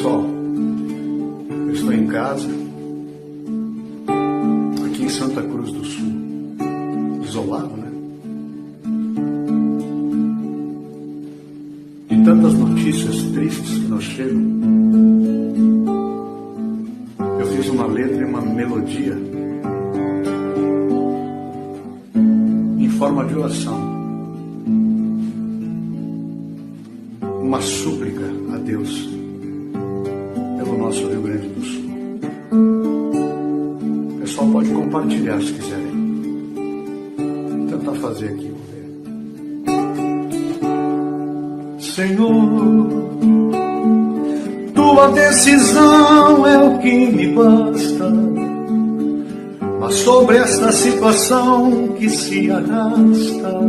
pessoal, eu estou em casa, aqui em Santa Cruz do Sul, isolado, né? E tantas notícias tristes que nos chegam, eu fiz uma letra e uma melodia em forma de oração, uma súplica a Deus pelo nosso Rio Grande do Sul. O pessoal pode compartilhar se quiserem. Vou tentar fazer aqui, vou ver. Senhor, tua decisão é o que me basta, mas sobre esta situação que se arrasta,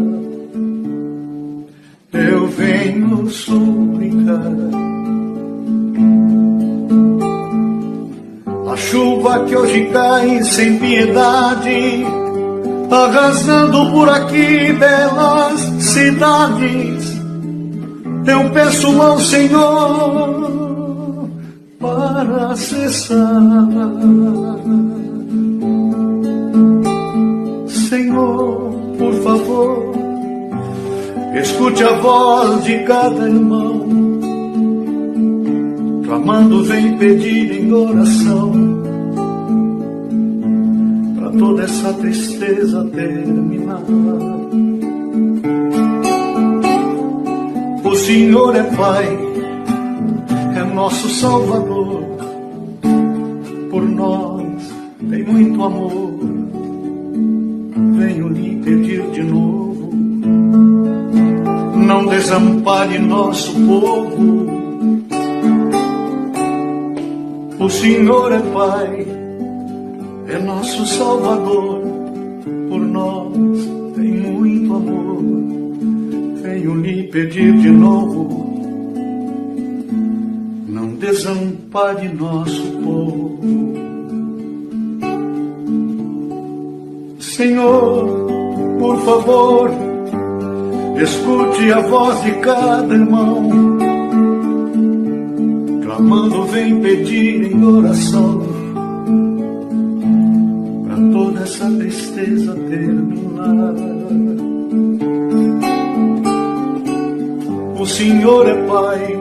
eu venho suplicar. A chuva que hoje cai sem piedade, arrasando por aqui belas cidades, eu peço ao Senhor para cessar. Senhor, por favor, escute a voz de cada irmão, clamando vem pedir em oração, para toda essa tristeza terminar. O Senhor é Pai, é nosso Salvador, por nós tem muito amor. Venho lhe pedir de novo, não desampare nosso povo. O Senhor é Pai, é nosso Salvador, por nós tem muito amor. Venho lhe pedir de novo, não desampare nosso povo. Senhor, por favor, escute a voz de cada irmão, clamando vem pedir em oração, para toda essa tristeza terminar. O Senhor é Pai,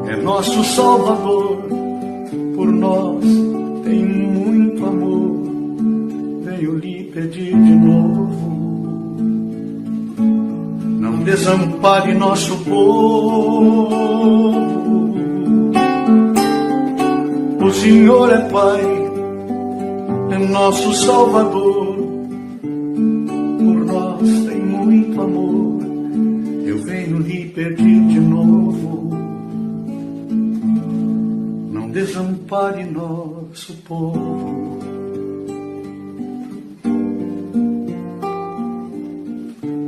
é nosso Salvador, por nós tem muito amor. Venho lhe pedir de novo, não desampare nosso povo. O Senhor é Pai, é nosso Salvador, por nós tem muito amor. Eu venho lhe pedir de novo, não desampare nosso povo.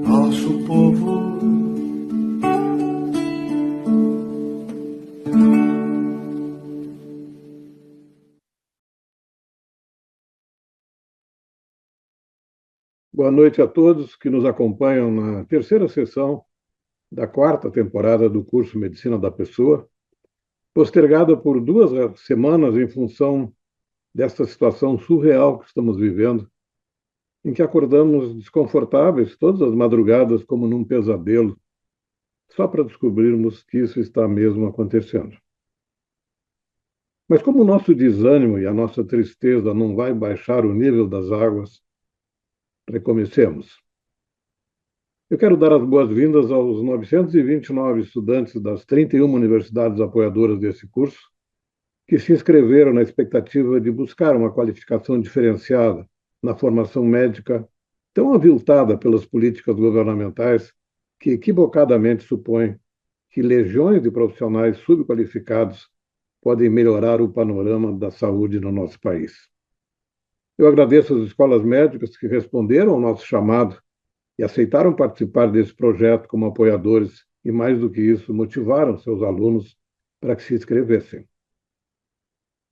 Nosso povo. Boa noite a todos que nos acompanham na terceira sessão da quarta temporada do curso Medicina da Pessoa, postergada por 2 semanas em função desta situação surreal que estamos vivendo, em que acordamos desconfortáveis todas as madrugadas como num pesadelo, só para descobrirmos que isso está mesmo acontecendo. Mas como o nosso desânimo e a nossa tristeza não vai baixar o nível das águas, recomecemos. Eu quero dar as boas-vindas aos 929 estudantes das 31 universidades apoiadoras desse curso, que se inscreveram na expectativa de buscar uma qualificação diferenciada na formação médica, tão aviltada pelas políticas governamentais que equivocadamente supõem que legiões de profissionais subqualificados podem melhorar o panorama da saúde no nosso país. Eu agradeço às escolas médicas que responderam ao nosso chamado e aceitaram participar desse projeto como apoiadores e, mais do que isso, motivaram seus alunos para que se inscrevessem.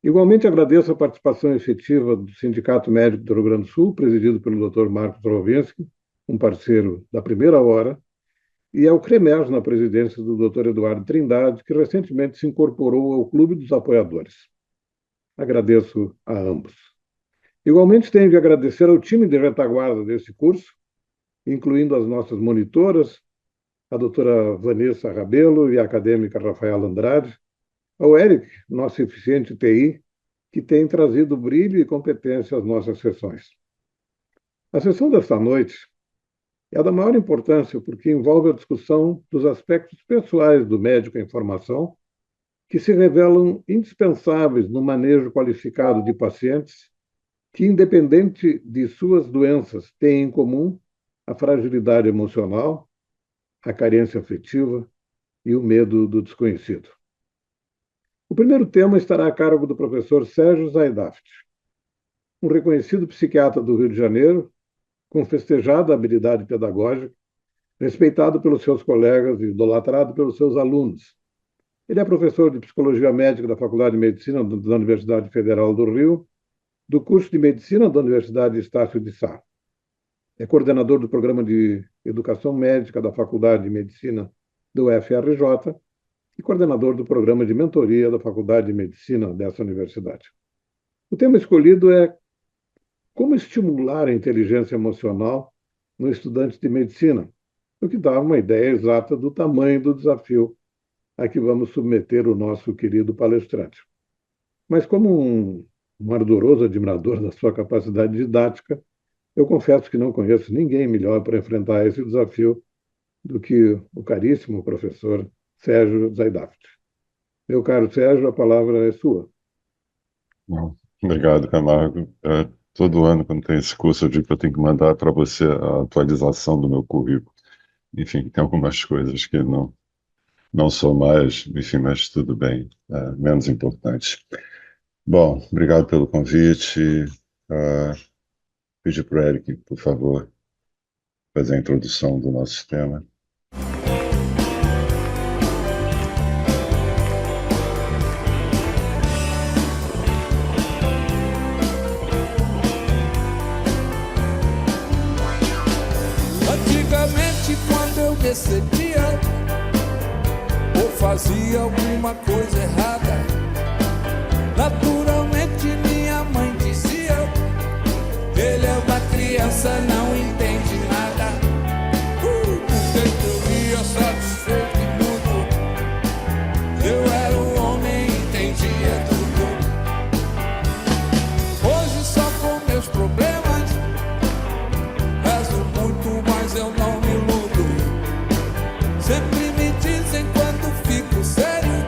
Igualmente agradeço a participação efetiva do Sindicato Médico do Rio Grande do Sul, presidido pelo Dr. Marcos Rovinski, um parceiro da primeira hora, e é o CREMERS, na presidência do Dr. Eduardo Trindade, que recentemente se incorporou ao Clube dos Apoiadores. Agradeço a ambos. Igualmente, tenho de agradecer ao time de retaguarda desse curso, incluindo as nossas monitoras, a doutora Vanessa Rabelo e a acadêmica Rafaela Andrade, ao Eric, nosso eficiente TI, que tem trazido brilho e competência às nossas sessões. A sessão desta noite é da maior importância porque envolve a discussão dos aspectos pessoais do médico em formação, que se revelam indispensáveis no manejo qualificado de pacientes que, independente de suas doenças, têm em comum a fragilidade emocional, a carência afetiva e o medo do desconhecido. O primeiro tema estará a cargo do professor Sérgio Zaidaft, um reconhecido psiquiatra do Rio de Janeiro, com festejada habilidade pedagógica, respeitado pelos seus colegas e idolatrado pelos seus alunos. Ele é professor de Psicologia Médica da Faculdade de Medicina da Universidade Federal do Rio, do curso de Medicina da Universidade Estácio de Sá. É coordenador do Programa de Educação Médica da Faculdade de Medicina do UFRJ e coordenador do Programa de Mentoria da Faculdade de Medicina dessa universidade. O tema escolhido é como estimular a inteligência emocional no estudante de medicina, o que dá uma ideia exata do tamanho do desafio a que vamos submeter o nosso querido palestrante. Mas como um ardoroso admirador da sua capacidade didática, eu confesso que não conheço ninguém melhor para enfrentar esse desafio do que o caríssimo professor Sérgio Zaidaft. Meu caro Sérgio, a palavra é sua. Bom, obrigado, Camargo. Todo ano, quando tem esse curso, eu digo que eu tenho que mandar para você a atualização do meu currículo. Enfim, tem algumas coisas que não sou mais, enfim, mas tudo bem, menos importantes. Bom, obrigado pelo convite. Pedir para o Eric, por favor, fazer a introdução do nosso tema. Antigamente, quando eu recebia ou fazia alguma coisa errada, naturalmente minha mãe dizia: ele é uma criança, não entende nada. Porque eu ia satisfeito e mudo. Eu era um homem e entendia tudo. Hoje só com meus problemas rezo muito, mas eu não me iludo. Sempre me dizem quando fico sério: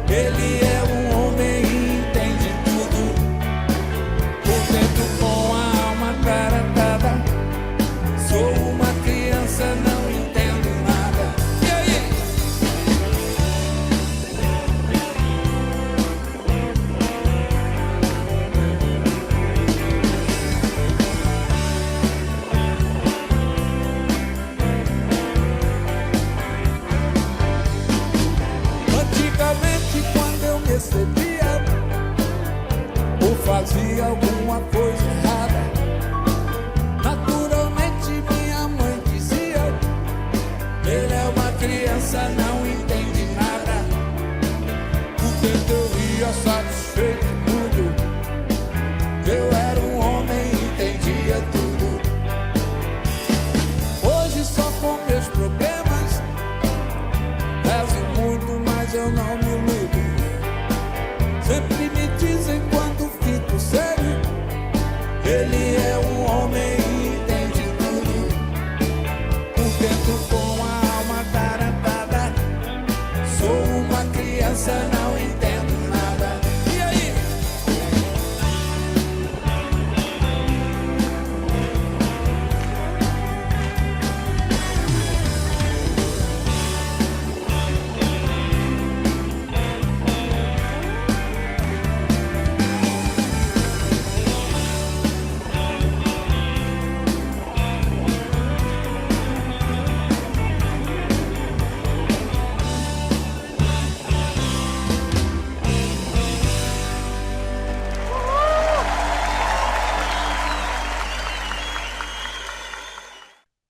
ele é um homem e entende tudo. Por dentro com a alma carantada, sou uma criança, não entendo nada. E aí? Antigamente, quando eu recebia ou fazia alguma coisa errada, naturalmente minha mãe dizia: ele é uma criança, não entende nada. Por dentro eu ia satisfeito e mudo. Eu era um homem e entendia tudo. Hoje só com meus problemas rezo muito, mas eu não me iludo. Sempre me dizem quando fico sério: ele é um homem e entende tudo. Por dentro com a alma tarantada, sou uma criança, não entendo nada. E aí?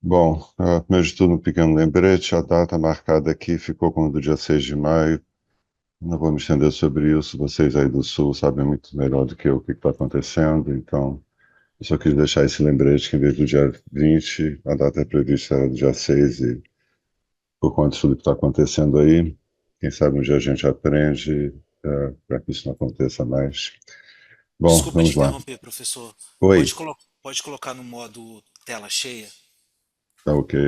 Bom, primeiro de tudo, um pequeno lembrete. A data marcada aqui ficou como do dia 6 de maio. Não vou me estender sobre isso. Vocês aí do Sul sabem muito melhor do que eu o que está acontecendo. Então, eu só quis deixar esse lembrete que, em vez do dia 20, a data prevista era do dia 6. E, por conta de tudo que está acontecendo aí, quem sabe um dia a gente aprende para que isso não aconteça mais. Bom, Desculpa te vamos lá. interromper, professor. Oi. Pode colocar no modo tela cheia? Tá ok.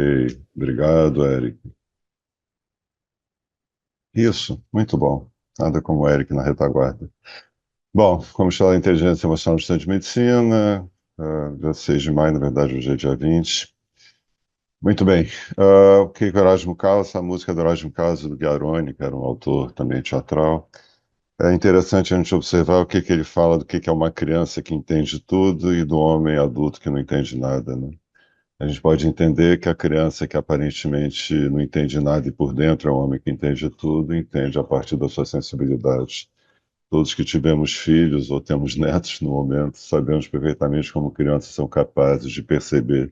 Obrigado, Eric. Isso, muito bom. Nada como o Eric na retaguarda. Bom, como está a inteligência emocional do estudante de medicina, dia 6 de maio, na verdade, hoje é dia 20. Muito bem. O que é Erasmo Carlos? A música do Erasmo Carlos do Chiaroni, que era um autor também teatral. É interessante a gente observar o que ele fala do que é uma criança que entende tudo e do homem adulto que não entende nada, né? A gente pode entender que a criança que aparentemente não entende nada e por dentro é um homem que entende tudo, entende a partir da sua sensibilidade. Todos que tivemos filhos ou temos netos no momento sabemos perfeitamente como crianças são capazes de perceber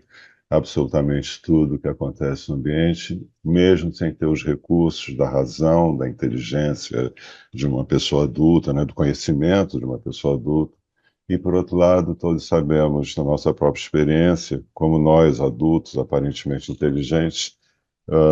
absolutamente tudo o que acontece no ambiente, mesmo sem ter os recursos da razão, da inteligência de uma pessoa adulta, né, do conhecimento de uma pessoa adulta. E, por outro lado, todos sabemos, da nossa própria experiência, como nós, adultos, aparentemente inteligentes,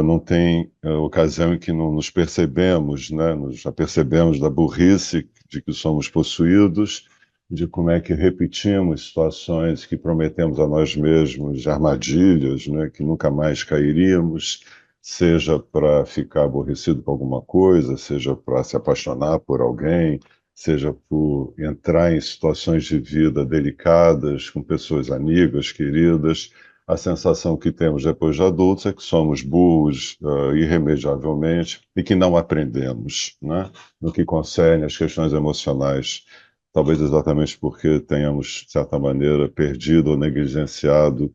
não tem ocasião em que não nos percebemos, né? Nos apercebemos da burrice de que somos possuídos, de como é que repetimos situações que prometemos a nós mesmos, de armadilhas, né? Que nunca mais cairíamos, seja para ficar aborrecido com alguma coisa, seja para se apaixonar por alguém, seja por entrar em situações de vida delicadas com pessoas amigas, queridas. A sensação que temos depois de adultos é que somos burros irremediavelmente e que não aprendemos, né, no que concerne às questões emocionais. Talvez exatamente porque tenhamos, de certa maneira, perdido ou negligenciado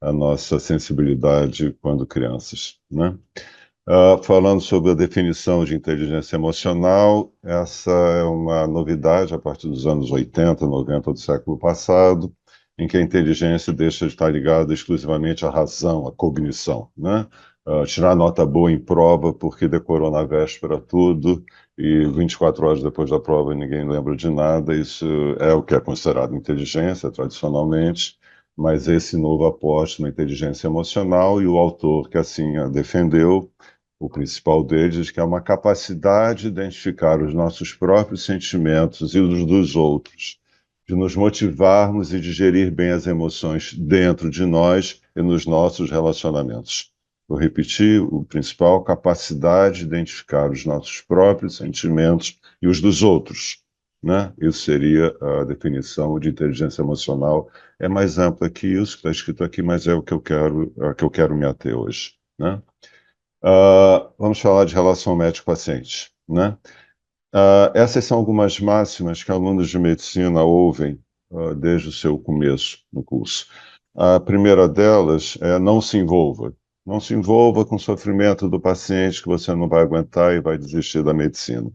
a nossa sensibilidade quando crianças, né? Falando sobre a definição de inteligência emocional, essa é uma novidade a partir dos anos 80, 90 do século passado, em que a inteligência deixa de estar ligada exclusivamente à razão, à cognição, né? Tirar nota boa em prova porque decorou na véspera tudo e 24 horas depois da prova ninguém lembra de nada, isso é o que é considerado inteligência tradicionalmente, mas esse novo aporte na inteligência emocional e o autor que assim a defendeu, o principal deles, que é uma capacidade de identificar os nossos próprios sentimentos e os dos outros, de nos motivarmos e digerir bem as emoções dentro de nós e nos nossos relacionamentos. Vou repetir, o principal, capacidade de identificar os nossos próprios sentimentos e os dos outros, né? Isso seria a definição de inteligência emocional. É mais ampla que isso que está escrito aqui, mas é o que eu quero me ater hoje, né? Vamos falar de relação médico-paciente, né? Essas são algumas máximas que alunos de medicina ouvem desde o seu começo no curso. A primeira delas é não se envolva. Não se envolva com o sofrimento do paciente que você não vai aguentar e vai desistir da medicina.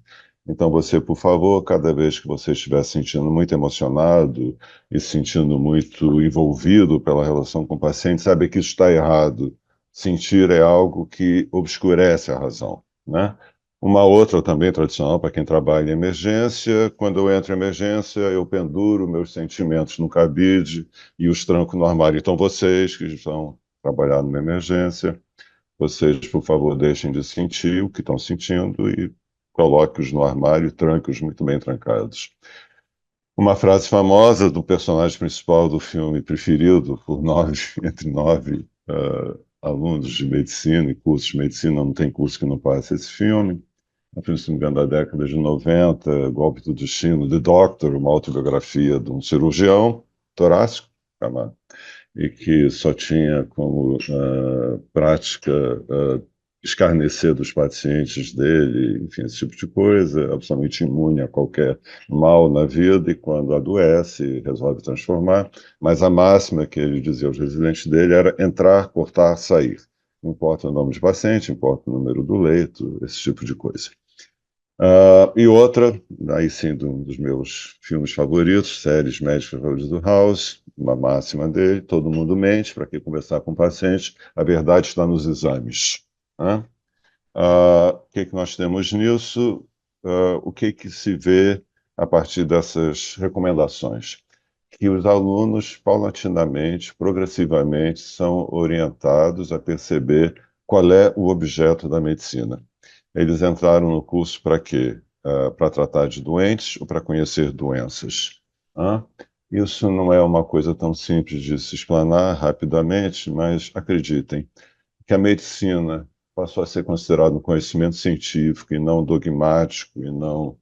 Então você, por favor, cada vez que você estiver se sentindo muito emocionado e se sentindo muito envolvido pela relação com o paciente, sabe que isso está errado. Sentir é algo que obscurece a razão, né? Uma outra também tradicional para quem trabalha em emergência, quando eu entro em emergência, eu penduro meus sentimentos no cabide e os tranco no armário. Então vocês que estão trabalhando numa emergência, vocês, por favor, deixem de sentir o que estão sentindo e coloque-os no armário e tranque-os muito bem trancados. Uma frase famosa do personagem principal do filme preferido por entre nove alunos de medicina e cursos de medicina, não tem curso que não passe esse filme, se não me engano, da década de 90, Golpe do Destino, The Doctor, uma autobiografia de um cirurgião torácico, e que só tinha como prática escarnecer dos pacientes dele, enfim, esse tipo de coisa, absolutamente imune a qualquer mal na vida, e quando adoece, resolve transformar. Mas a máxima que ele dizia aos residentes dele era entrar, cortar, sair. Não importa o nome de paciente, importa o número do leito, esse tipo de coisa. E outra, aí sim, um dos meus filmes favoritos, séries médicas favoritas do House, uma máxima dele, todo mundo mente, para que conversar com o paciente? A verdade está nos exames. Né? O que nós temos nisso? O que se vê a partir dessas recomendações? Que os alunos, paulatinamente, progressivamente, são orientados a perceber qual é o objeto da medicina. Eles entraram no curso para quê? Para tratar de doentes ou para conhecer doenças? Hã? Isso não é uma coisa tão simples de se explanar rapidamente, mas acreditem, que a medicina passou a ser considerada um conhecimento científico e não dogmático e não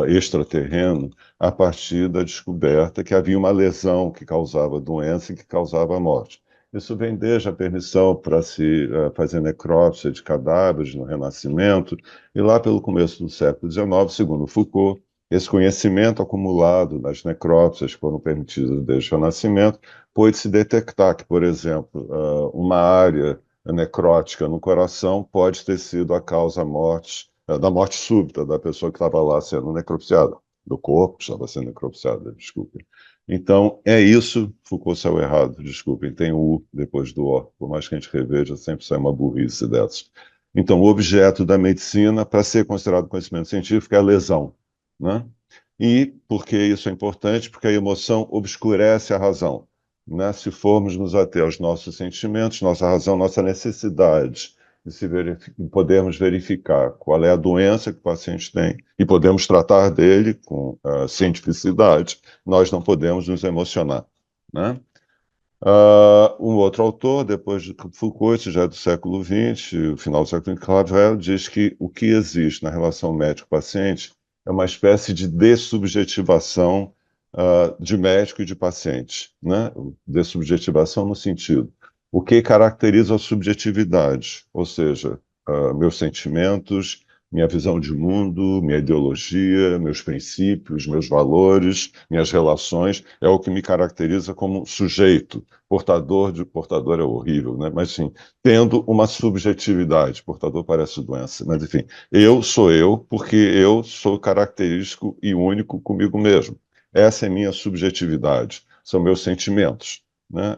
extraterreno, a partir da descoberta que havia uma lesão que causava doença e que causava morte. Isso vem desde a permissão para se fazer necrópsia de cadáveres no Renascimento, e lá pelo começo do século XIX, segundo Foucault, esse conhecimento acumulado nas necrópsias que foram permitidas desde o Renascimento, pôde-se detectar que, por exemplo, uma área necrótica no coração pode ter sido a causa da morte súbita da pessoa que estava lá sendo necropsiada, do corpo que estava sendo necropsiada, desculpe. Então, é isso, Foucault saiu errado, desculpem, tem o U depois do O, por mais que a gente reveja, sempre sai uma burrice dessas. Então, o objeto da medicina, para ser considerado conhecimento científico, é a lesão, né? E por que isso é importante? Porque a emoção obscurece a razão, né? Se formos nos ater aos nossos sentimentos, nossa razão, nossa necessidade de podermos verificar qual é a doença que o paciente tem e podemos tratar dele com cientificidade, nós não podemos nos emocionar, né? Um outro autor, depois de Foucault, isso já é do século XX, o final do século XX, Clavel, diz que o que existe na relação médico-paciente é uma espécie de dessubjetivação de médico e de paciente, né? Dessubjetivação no sentido, o que caracteriza a subjetividade, ou seja, meus sentimentos, minha visão de mundo, minha ideologia, meus princípios, meus valores, minhas relações, é o que me caracteriza como sujeito, portador é horrível, né? Mas sim, tendo uma subjetividade, portador parece doença, mas enfim, eu sou eu porque eu sou característico e único comigo mesmo. Essa é minha subjetividade, são meus sentimentos, né?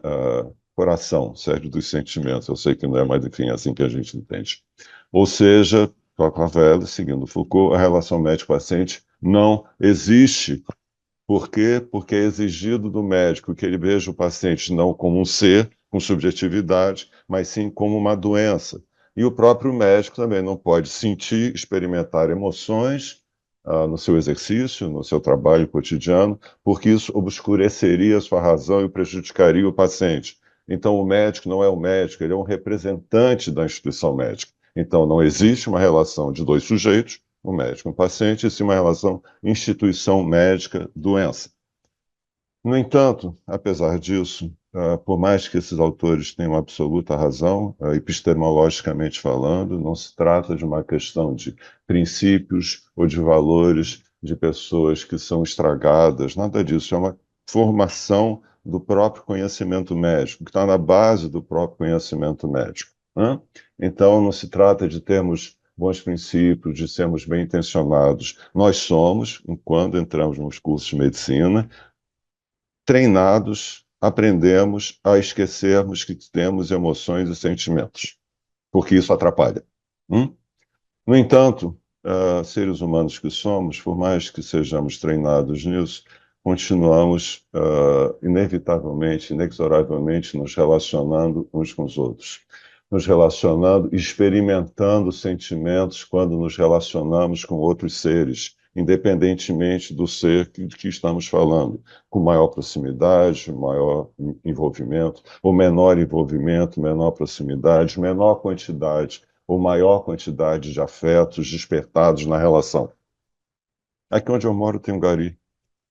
Coração, sede dos sentimentos, eu sei que não é, mas enfim, é assim que a gente entende. Ou seja, Clavel, seguindo Foucault, a relação médico-paciente não existe. Por quê? Porque é exigido do médico que ele veja o paciente não como um ser com subjetividade, mas sim como uma doença. E o próprio médico também não pode sentir, experimentar emoções no seu exercício, no seu trabalho cotidiano, porque isso obscureceria a sua razão e prejudicaria o paciente. Então, o médico não é o médico, ele é um representante da instituição médica. Então, não existe uma relação de dois sujeitos, um médico e um paciente, e sim uma relação instituição médica-doença. No entanto, apesar disso, por mais que esses autores tenham absoluta razão, epistemologicamente falando, não se trata de uma questão de princípios ou de valores de pessoas que são estragadas, nada disso, é uma formação do próprio conhecimento médico, que está na base do próprio conhecimento médico, né? Então, não se trata de termos bons princípios, de sermos bem intencionados. Nós somos, quando entramos nos cursos de medicina, treinados, aprendemos a esquecermos que temos emoções e sentimentos, porque isso atrapalha. No entanto, seres humanos que somos, por mais que sejamos treinados nisso, continuamos inevitavelmente, inexoravelmente nos relacionando uns com os outros. Nos relacionando, experimentando sentimentos quando nos relacionamos com outros seres, independentemente do ser que estamos falando, com maior proximidade, maior envolvimento, ou menor envolvimento, menor proximidade, menor quantidade ou maior quantidade de afetos despertados na relação. Aqui onde eu moro tem um gari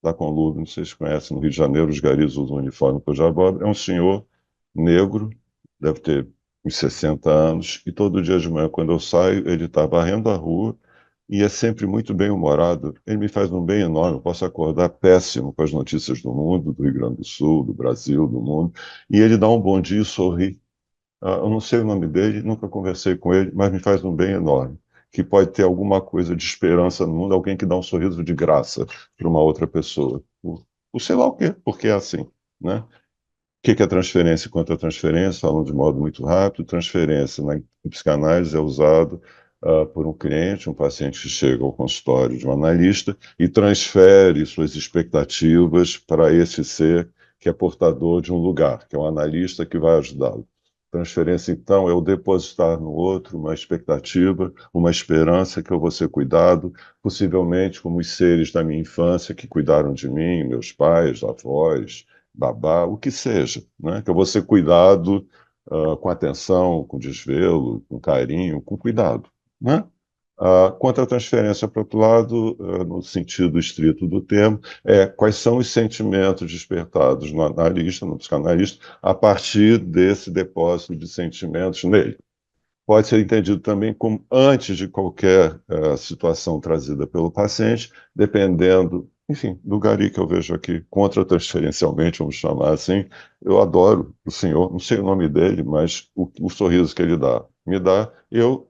da Conluve, não sei se conhecem, no Rio de Janeiro, os garis usam um uniforme cor de abóbora, é um senhor negro, deve ter uns 60 anos, e todo dia de manhã, quando eu saio, ele está varrendo a rua, e é sempre muito bem-humorado. Ele me faz um bem enorme, eu posso acordar péssimo com as notícias do mundo, do Rio Grande do Sul, do Brasil, do mundo, e ele dá um bom dia e sorri. Eu não sei o nome dele, nunca conversei com ele, mas me faz um bem enorme. Que pode ter alguma coisa de esperança no mundo, alguém que dá um sorriso de graça para uma outra pessoa. Sei lá o quê, porque é assim, né? que é transferência e contra-transferência? Falando de modo muito rápido, transferência em psicanálise é usado por um cliente, um paciente que chega ao consultório de um analista e transfere suas expectativas para esse ser que é portador de um lugar, que é um analista que vai ajudá-lo. Transferência, então, é o depositar no outro uma expectativa, uma esperança que eu vou ser cuidado, possivelmente como os seres da minha infância que cuidaram de mim, meus pais, avós, babá, o que seja, né? Que eu vou ser cuidado com atenção, com desvelo, com carinho, com cuidado, né? Quanto à transferência, para outro lado, no sentido estrito do termo, quais são os sentimentos despertados no analista, no psicanalista, a partir desse depósito de sentimentos nele. Pode ser entendido também como antes de qualquer situação trazida pelo paciente, dependendo, enfim, do gari que eu vejo aqui, contra-transferencialmente, vamos chamar assim. Eu adoro o senhor, não sei o nome dele, mas o sorriso que ele me dá, eu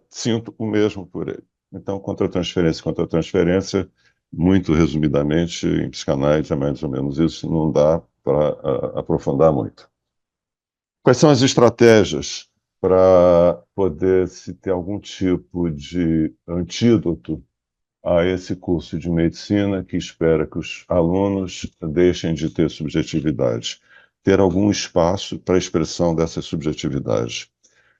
sinto o mesmo por ele. Então, contra-transferência, muito resumidamente, em psicanálise é mais ou menos isso, não dá para aprofundar muito. Quais são as estratégias para poder se ter algum tipo de antídoto a esse curso de medicina que espera que os alunos deixem de ter subjetividade? Ter algum espaço para a expressão dessas subjetividades.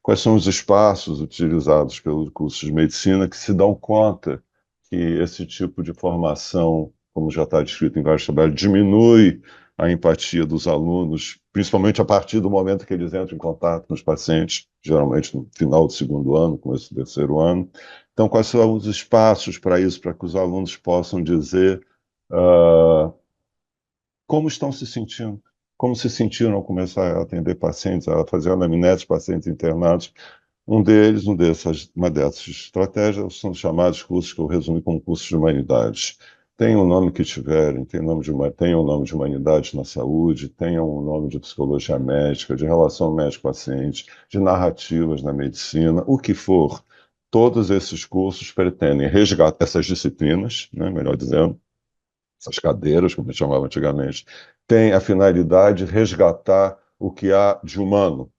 Quais são os espaços utilizados pelo curso de medicina que se dão conta que esse tipo de formação, como já está descrito em vários trabalhos, diminui a empatia dos alunos, principalmente a partir do momento que eles entram em contato com os pacientes, geralmente no final do segundo ano, começo do terceiro ano. Então, quais são os espaços para isso, para que os alunos possam dizer como estão se sentindo, como se sentiram ao começar a atender pacientes, a fazer anamnese de pacientes internados. Uma dessas estratégias são os chamados cursos que eu resumi como cursos de humanidades. Tenham o nome que tiverem, tenham o nome de humanidades na saúde, tenham o nome de psicologia médica, de relação médico-paciente, de narrativas na medicina, o que for. Todos esses cursos pretendem resgatar essas disciplinas, né, melhor dizendo, essas cadeiras, como a gente chamava antigamente, têm a finalidade de resgatar o que há de humano.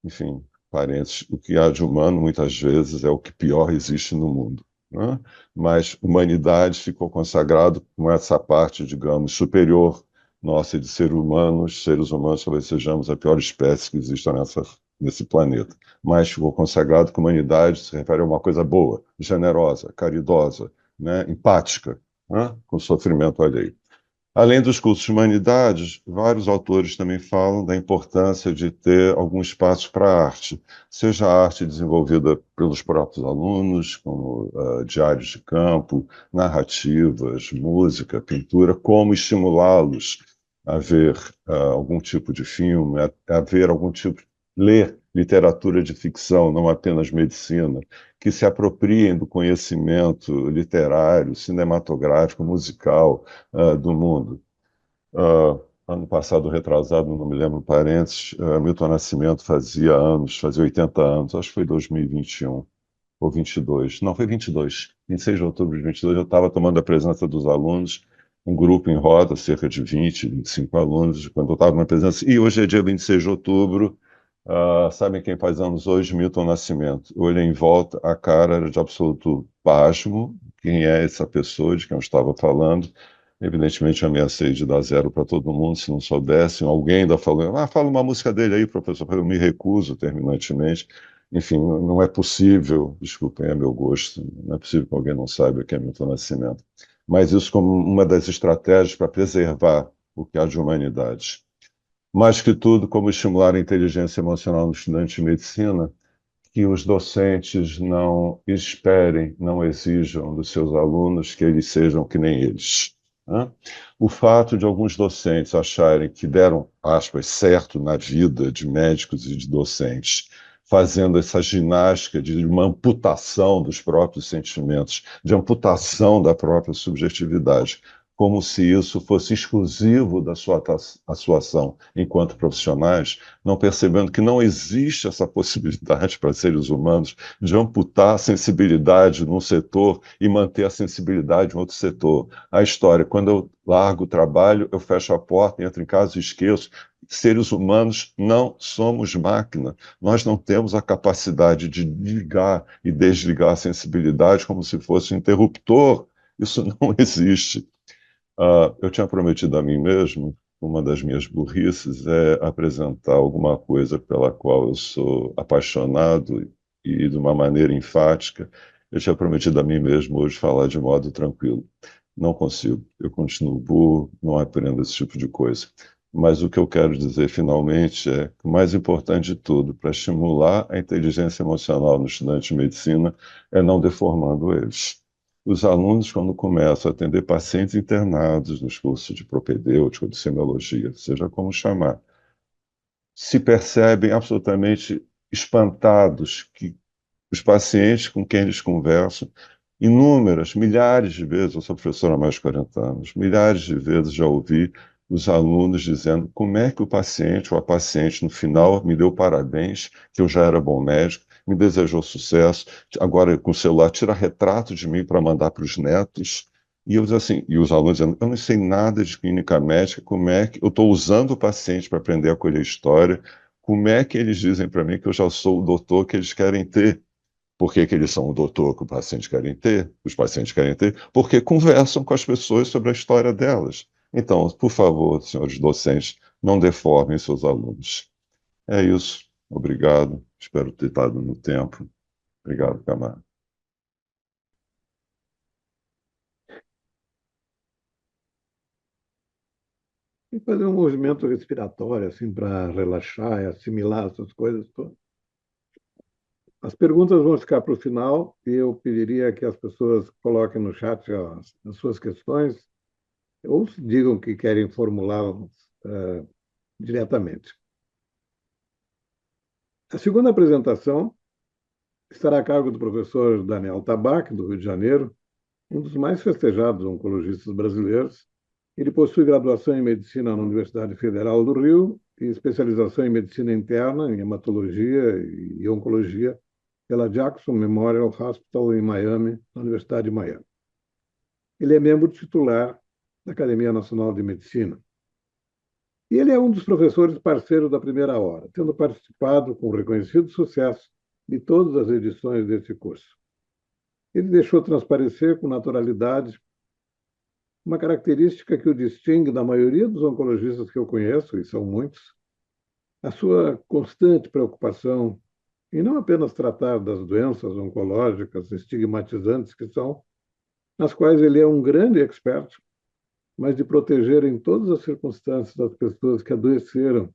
Enfim, parênteses, o que há de humano muitas vezes é o que pior existe no mundo, né? Mas humanidade ficou consagrado com essa parte, digamos, superior nossa de seres humanos, talvez sejamos a pior espécie que existe nesse planeta. Mas ficou consagrado que humanidade se refere a uma coisa boa, generosa, caridosa, né? Empática, né? Com o sofrimento alheio. Além dos cursos de humanidades, vários autores também falam da importância de ter algum espaço para a arte, seja a arte desenvolvida pelos próprios alunos, como diários de campo, narrativas, música, pintura, como estimulá-los a ver algum tipo de filme, a ver algum tipo, ler literatura de ficção, não apenas medicina, que se apropriem do conhecimento literário, cinematográfico, musical do mundo. Ano passado, retrasado, não me lembro, parênteses, Milton Nascimento fazia 80 anos, acho que foi 2021 ou 22, não, foi 22, 26 de outubro de 22, eu estava tomando a presença dos alunos, um grupo em roda, cerca de 20, 25 alunos, quando eu estava na presença, e hoje é dia 26 de outubro, sabem quem faz anos hoje? Milton Nascimento. Eu olhei em volta, a cara era de absoluto pasmo, quem é essa pessoa de quem eu estava falando. Evidentemente, eu ameacei de dar zero para todo mundo, se não soubessem. Alguém ainda falou, fala uma música dele aí, professor. Eu me recuso terminantemente. Enfim, não é possível, desculpem, é meu gosto, não é possível que alguém não saiba quem é Milton Nascimento. Mas isso como uma das estratégias para preservar o que há de humanidade. Mais que tudo, como estimular a inteligência emocional no estudante de medicina, que os docentes não esperem, não exijam dos seus alunos que eles sejam que nem eles. Né? O fato de alguns docentes acharem que deram, aspas, certo na vida de médicos e de docentes, fazendo essa ginástica de uma amputação dos próprios sentimentos, de amputação da própria subjetividade, como se isso fosse exclusivo da sua atuação enquanto profissionais, não percebendo que não existe essa possibilidade para seres humanos de amputar a sensibilidade num setor e manter a sensibilidade em outro setor. A história, quando eu largo o trabalho, eu fecho a porta, entro em casa e esqueço. Seres humanos não somos máquina. Nós não temos a capacidade de ligar e desligar a sensibilidade como se fosse um interruptor. Isso não existe. Eu tinha prometido a mim mesmo, uma das minhas burrices é apresentar alguma coisa pela qual eu sou apaixonado e de uma maneira enfática. Eu tinha prometido a mim mesmo hoje falar de modo tranquilo. Não consigo. Eu continuo burro, não aprendo esse tipo de coisa. Mas o que eu quero dizer finalmente é que o mais importante de tudo para estimular a inteligência emocional no estudante de medicina é não deformando eles. Os alunos, quando começam a atender pacientes internados nos cursos de propedêutica ou de semiologia, seja como chamar, se percebem absolutamente espantados que os pacientes com quem eles conversam, inúmeras, milhares de vezes, eu sou professor há mais de 40 anos, milhares de vezes já ouvi os alunos dizendo como é que o paciente ou a paciente, no final, me deu parabéns, que eu já era bom médico, me desejou sucesso, agora com o celular tira retrato de mim para mandar para os netos. E eu assim, e os alunos dizendo, eu não sei nada de clínica médica, como é que eu estou usando o paciente para aprender a colher história, como é que eles dizem para mim que eu já sou o doutor que eles querem ter? Por que que eles são o doutor que o paciente querem ter? Os pacientes querem ter? Porque conversam com as pessoas sobre a história delas. Então, por favor, senhores docentes, não deformem seus alunos. É isso. Obrigado. Espero ter estado no tempo. Obrigado, Camargo. E fazer um movimento respiratório, assim, para relaxar e assimilar essas coisas todas. As perguntas vão ficar para o final e eu pediria que as pessoas coloquem no chat as suas questões ou digam que querem formulá-las diretamente. A segunda apresentação estará a cargo do professor Daniel Tabac, do Rio de Janeiro, um dos mais festejados oncologistas brasileiros. Ele possui graduação em medicina na Universidade Federal do Rio e especialização em medicina interna, em hematologia e oncologia pela Jackson Memorial Hospital em Miami, na Universidade de Miami. Ele é membro titular da Academia Nacional de Medicina. E ele é um dos professores parceiros da primeira hora, tendo participado com reconhecido sucesso de todas as edições desse curso. Ele deixou transparecer com naturalidade uma característica que o distingue da maioria dos oncologistas que eu conheço, e são muitos, a sua constante preocupação em não apenas tratar das doenças oncológicas estigmatizantes que são, nas quais ele é um grande expert, mas de proteger em todas as circunstâncias as pessoas que adoeceram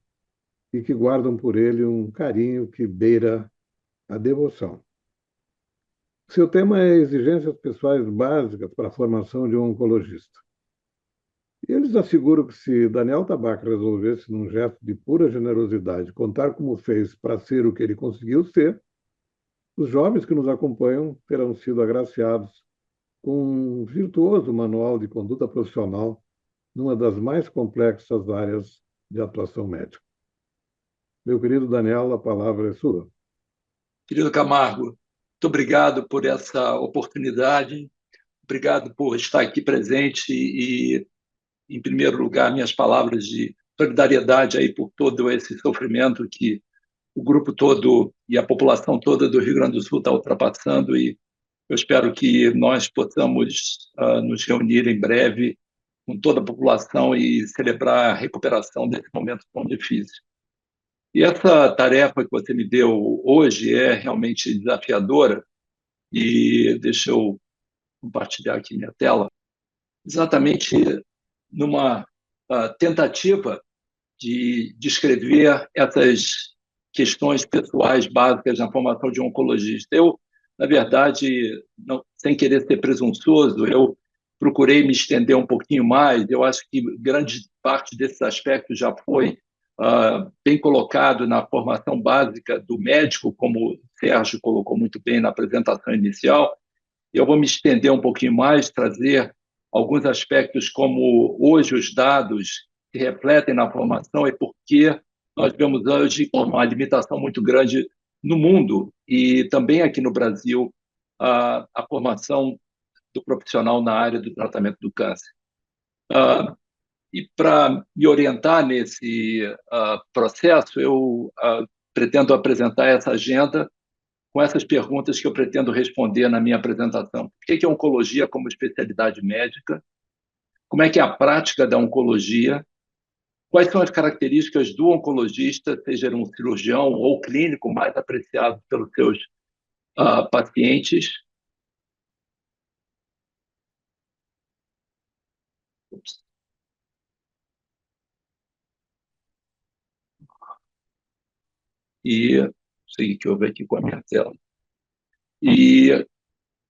e que guardam por ele um carinho que beira a devoção. Seu tema é exigências pessoais básicas para a formação de um oncologista. E eles asseguram que se Daniel Tabac resolvesse, num gesto de pura generosidade, contar como fez para ser o que ele conseguiu ser, os jovens que nos acompanham terão sido agraciados com um virtuoso manual de conduta profissional numa das mais complexas áreas de atuação médica. Meu querido Daniel, a palavra é sua. Querido Camargo, muito obrigado por essa oportunidade, obrigado por estar aqui presente e, em primeiro lugar, minhas palavras de solidariedade aí por todo esse sofrimento que o grupo todo e a população toda do Rio Grande do Sul está ultrapassando, e eu espero que nós possamos nos reunir em breve com toda a população e celebrar a recuperação desse momento tão difícil. E essa tarefa que você me deu hoje é realmente desafiadora, e deixa eu compartilhar aqui minha tela, exatamente numa tentativa de descrever essas questões pessoais básicas na formação de um oncologista. Eu, na verdade, não, sem querer ser presunçoso, eu procurei me estender um pouquinho mais. Eu acho que grande parte desses aspectos já foi bem colocado na formação básica do médico, como o Sérgio colocou muito bem na apresentação inicial. Eu vou me estender um pouquinho mais, trazer alguns aspectos como hoje os dados se refletem na formação e por que nós vemos hoje uma limitação muito grande no mundo e também aqui no Brasil a formação do profissional na área do tratamento do câncer. E para me orientar nesse processo, eu pretendo apresentar essa agenda com essas perguntas que eu pretendo responder na minha apresentação. O que é oncologia como especialidade médica? Como é que é a prática da oncologia? Quais são as características do oncologista, seja um cirurgião ou clínico mais apreciado pelos seus pacientes? E sei que eu ver aqui com a minha tela. E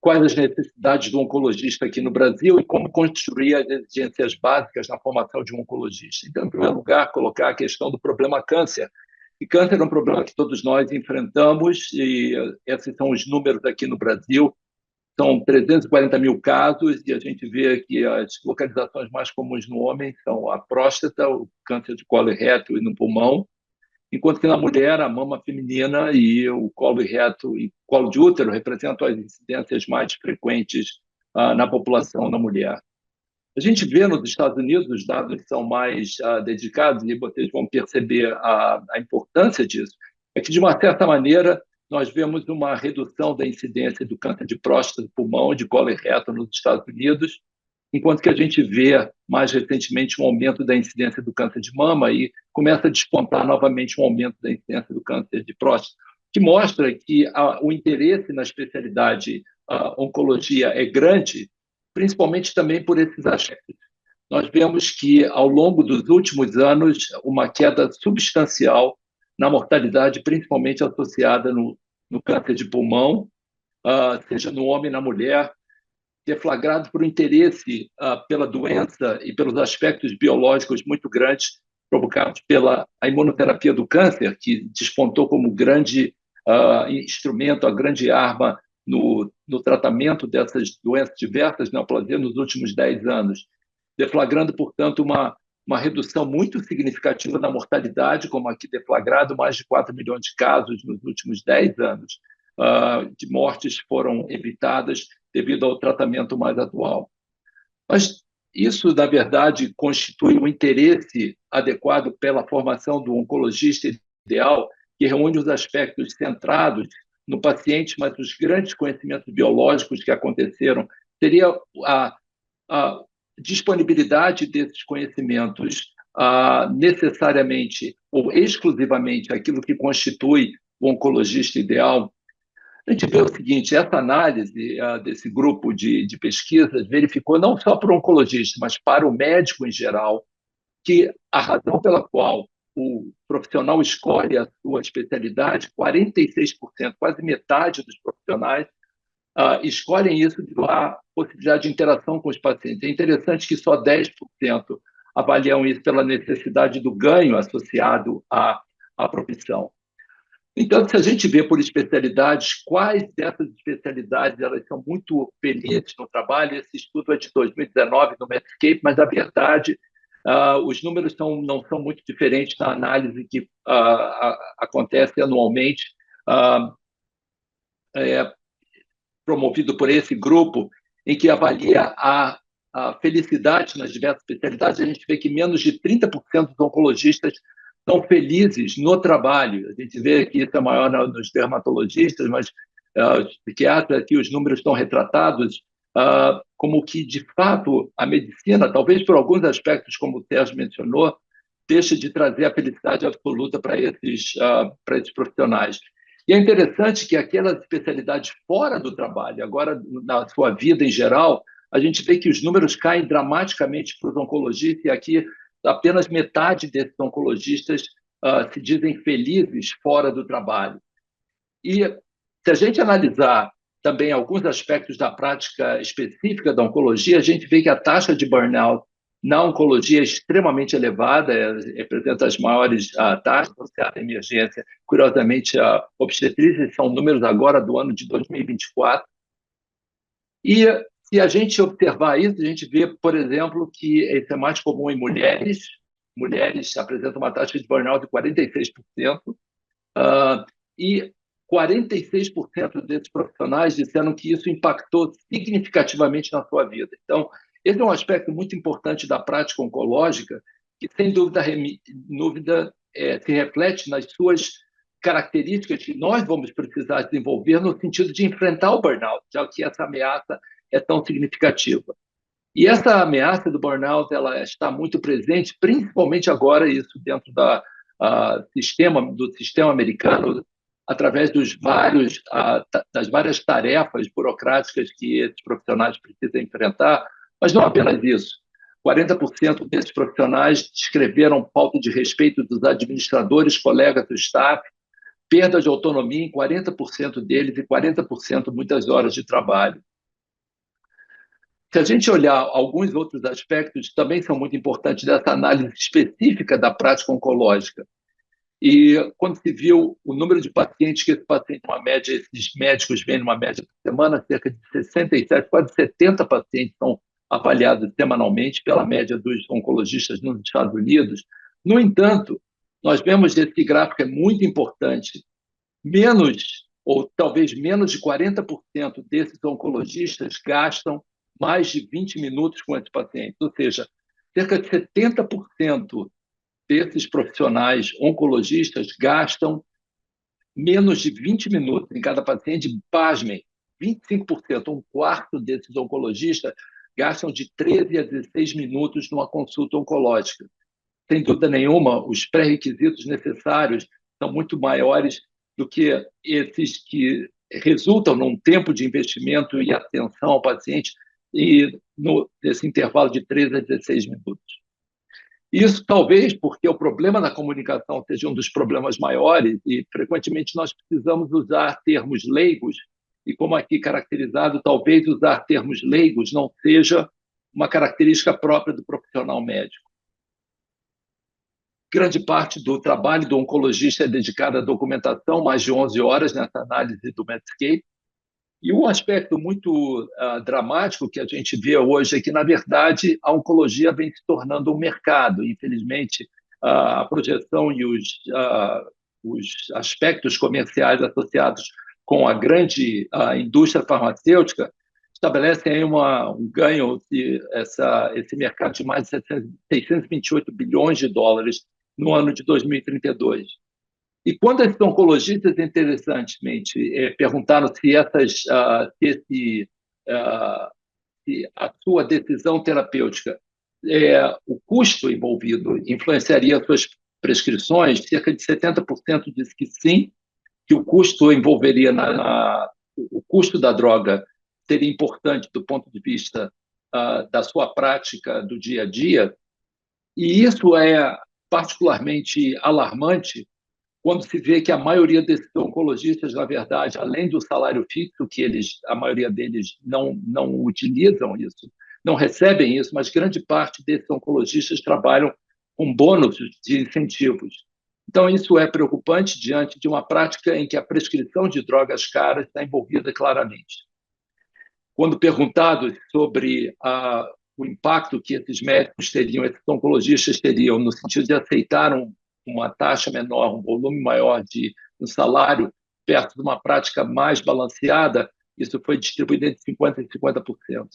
quais as necessidades do oncologista aqui no Brasil e como construir as exigências básicas na formação de um oncologista. Então, em primeiro lugar, colocar a questão do problema câncer. E câncer é um problema que todos nós enfrentamos, e esses são os números aqui no Brasil. São 340 mil casos, e a gente vê que as localizações mais comuns no homem são a próstata, o câncer de colo e reto e no pulmão, enquanto que na mulher, a mama feminina e o colo e reto e colo de útero representam as incidências mais frequentes na população da mulher. A gente vê nos Estados Unidos, os dados são mais dedicados, e vocês vão perceber a importância disso, é que, de uma certa maneira, nós vemos uma redução da incidência do câncer de próstata, de pulmão, de colo e reto nos Estados Unidos, enquanto que a gente vê, mais recentemente, um aumento da incidência do câncer de mama e começa a despontar novamente um aumento da incidência do câncer de próstata, que mostra que o interesse na especialidade oncologia é grande, principalmente também por esses aspectos. Nós vemos que, ao longo dos últimos anos, uma queda substancial na mortalidade, principalmente associada no câncer de pulmão, seja no homem e na mulher, deflagrado por um interesse pela doença e pelos aspectos biológicos muito grandes provocados pela imunoterapia do câncer, que despontou como grande instrumento, a grande arma no tratamento dessas doenças diversas neoplasias nos últimos 10 anos, deflagrando, portanto, uma redução muito significativa da mortalidade, como aqui deflagrado, mais de 4 milhões de casos nos últimos 10 anos de mortes foram evitadas devido ao tratamento mais atual. Mas isso, na verdade, constitui um interesse adequado pela formação do oncologista ideal, que reúne os aspectos centrados no paciente, mas os grandes conhecimentos biológicos que aconteceram. Seria a disponibilidade desses conhecimentos necessariamente ou exclusivamente aquilo que constitui o oncologista ideal. A gente vê o seguinte: essa análise desse grupo de pesquisas verificou não só para o oncologista, mas para o médico em geral, que a razão pela qual o profissional escolhe a sua especialidade, 46%, quase metade dos profissionais, escolhem isso devido à possibilidade de interação com os pacientes. É interessante que só 10% avaliam isso pela necessidade do ganho associado à profissão. Então, se a gente vê por especialidades, quais dessas especialidades elas são muito felizes no trabalho? Esse estudo é de 2019 do Medscape, mas, na verdade, os números não são muito diferentes na análise que acontece anualmente, promovido por esse grupo, em que avalia a felicidade nas diversas especialidades. A gente vê que menos de 30% dos oncologistas são felizes no trabalho. A gente vê que isso é maior nos dermatologistas, mas os psiquiatras aqui, os números estão retratados como que, de fato, a medicina, talvez por alguns aspectos, como o Sérgio mencionou, deixa de trazer a felicidade absoluta para esses profissionais. E é interessante que aquelas especialidades fora do trabalho, agora na sua vida em geral, a gente vê que os números caem dramaticamente para os oncologistas, e aqui apenas metade desses oncologistas se dizem felizes fora do trabalho. E se a gente analisar também alguns aspectos da prática específica da oncologia, a gente vê que a taxa de burnout na oncologia é extremamente elevada, representa as maiores taxas associadas à emergência. Curiosamente, a obstetrícia são números agora do ano de 2024. E Se a gente observar isso, a gente vê, por exemplo, que isso é mais comum em mulheres. Mulheres apresentam uma taxa de burnout de 46%, e 46% desses profissionais disseram que isso impactou significativamente na sua vida. Então, esse é um aspecto muito importante da prática oncológica, que, sem dúvida, se reflete nas suas características que nós vamos precisar desenvolver no sentido de enfrentar o burnout, já que essa ameaça é tão significativa. E essa ameaça do burnout ela está muito presente, principalmente agora, isso dentro do sistema americano, através das várias tarefas burocráticas que esses profissionais precisam enfrentar, mas não apenas isso. 40% desses profissionais descreveram falta de respeito dos administradores, colegas do staff, perda de autonomia em 40% deles e 40% muitas horas de trabalho. Se a gente olhar alguns outros aspectos, também são muito importantes dessa análise específica da prática oncológica. E quando se viu o número de pacientes que esses médicos vêm numa média por semana, cerca de 67, quase 70 pacientes são avaliados semanalmente pela média dos oncologistas nos Estados Unidos. No entanto, nós vemos que esse gráfico é muito importante. Ou talvez menos de 40% desses oncologistas gastam mais de 20 minutos com esses pacientes, ou seja, cerca de 70% desses profissionais oncologistas gastam menos de 20 minutos em cada paciente. Pasmem, 25%, um quarto desses oncologistas gastam de 13 a 16 minutos numa consulta oncológica. Sem dúvida nenhuma, os pré-requisitos necessários são muito maiores do que esses que resultam num tempo de investimento e atenção ao paciente e nesse intervalo de 13 a 16 minutos. Isso talvez porque o problema da comunicação seja um dos problemas maiores e, frequentemente, nós precisamos usar termos leigos e, como aqui caracterizado, talvez usar termos leigos não seja uma característica própria do profissional médico. Grande parte do trabalho do oncologista é dedicada à documentação, mais de 11 horas nessa análise do Medscape. E um aspecto muito dramático que a gente vê hoje é que, na verdade, a oncologia vem se tornando um mercado. Infelizmente, a projeção e os aspectos comerciais associados com a grande indústria farmacêutica estabelecem aí um ganho esse mercado de mais de 628 bilhões de dólares no ano de 2032. E quando esses oncologistas, interessantemente, perguntaram se a sua decisão terapêutica, o custo envolvido influenciaria as suas prescrições, cerca de 70% disse que sim, que o custo envolveria o custo da droga seria importante do ponto de vista da sua prática do dia a dia. E isso é particularmente alarmante quando se vê que a maioria desses oncologistas, na verdade, além do salário fixo, que a maioria deles não utilizam isso, não recebem isso, mas grande parte desses oncologistas trabalham com bônus de incentivos. Então, isso é preocupante diante de uma prática em que a prescrição de drogas caras está envolvida claramente. Quando perguntados sobre o impacto que esses médicos teriam, esses oncologistas teriam, no sentido de aceitar uma taxa menor, um volume maior de um salário perto de uma prática mais balanceada, isso foi distribuído entre 50% e 50%.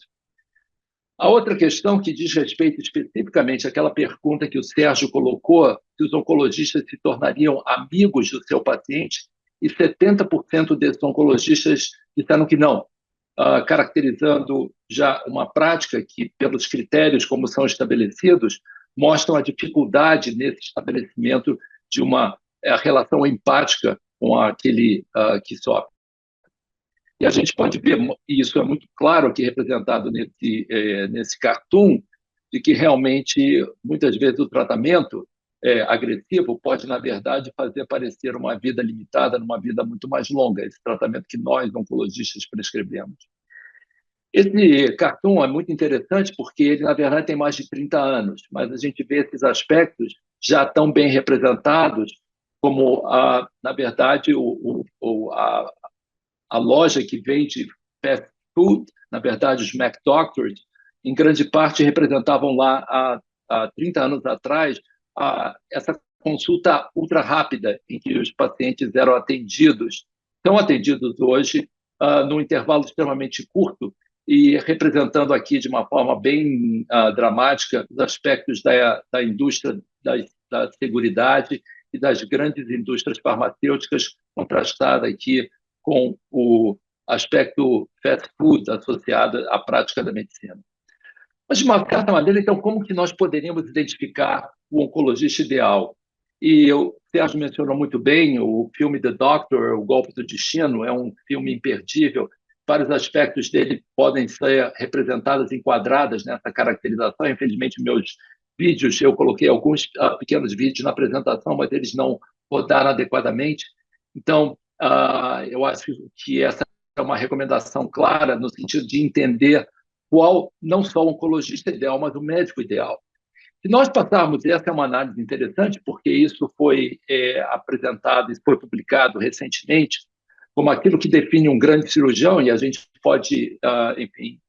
A outra questão que diz respeito especificamente àquela pergunta que o Sérgio colocou, se os oncologistas se tornariam amigos do seu paciente, e 70% desses oncologistas disseram que não, caracterizando já uma prática que, pelos critérios como são estabelecidos, mostram a dificuldade nesse estabelecimento de uma relação empática com aquele que sofre. E a gente pode ver, e isso é muito claro aqui representado nesse cartoon, de que realmente, muitas vezes, o tratamento agressivo pode, na verdade, fazer parecer uma vida limitada numa vida muito mais longa, esse tratamento que nós, oncologistas, prescrevemos. Esse cartoon é muito interessante porque ele, na verdade, tem mais de 30 anos, mas a gente vê esses aspectos já tão bem representados como, na verdade, a loja que vende Food, na verdade, os Mac Doctors, em grande parte representavam lá há 30 anos atrás essa consulta ultra rápida em que os pacientes eram atendidos, são atendidos hoje num intervalo extremamente curto e representando aqui de uma forma bem dramática os aspectos da indústria da seguridade e das grandes indústrias farmacêuticas, contrastada aqui com o aspecto fast food associado à prática da medicina. Mas, de uma certa maneira, então, como que nós poderíamos identificar o oncologista ideal? E o Sérgio mencionou muito bem o filme The Doctor, O Golpe do Destino, é um filme imperdível. Vários aspectos dele podem ser representados, enquadrados nessa caracterização. Infelizmente, meus vídeos, eu coloquei alguns pequenos vídeos na apresentação, mas eles não rodaram adequadamente. Então, eu acho que essa é uma recomendação clara no sentido de entender qual não só o oncologista ideal, mas o médico ideal. Se nós passarmos, essa é uma análise interessante, porque isso foi apresentado e foi publicado recentemente como aquilo que define um grande cirurgião, e a gente pode, enfim,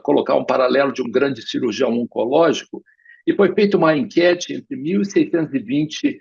colocar um paralelo de um grande cirurgião oncológico, e foi feita uma enquete entre 1.620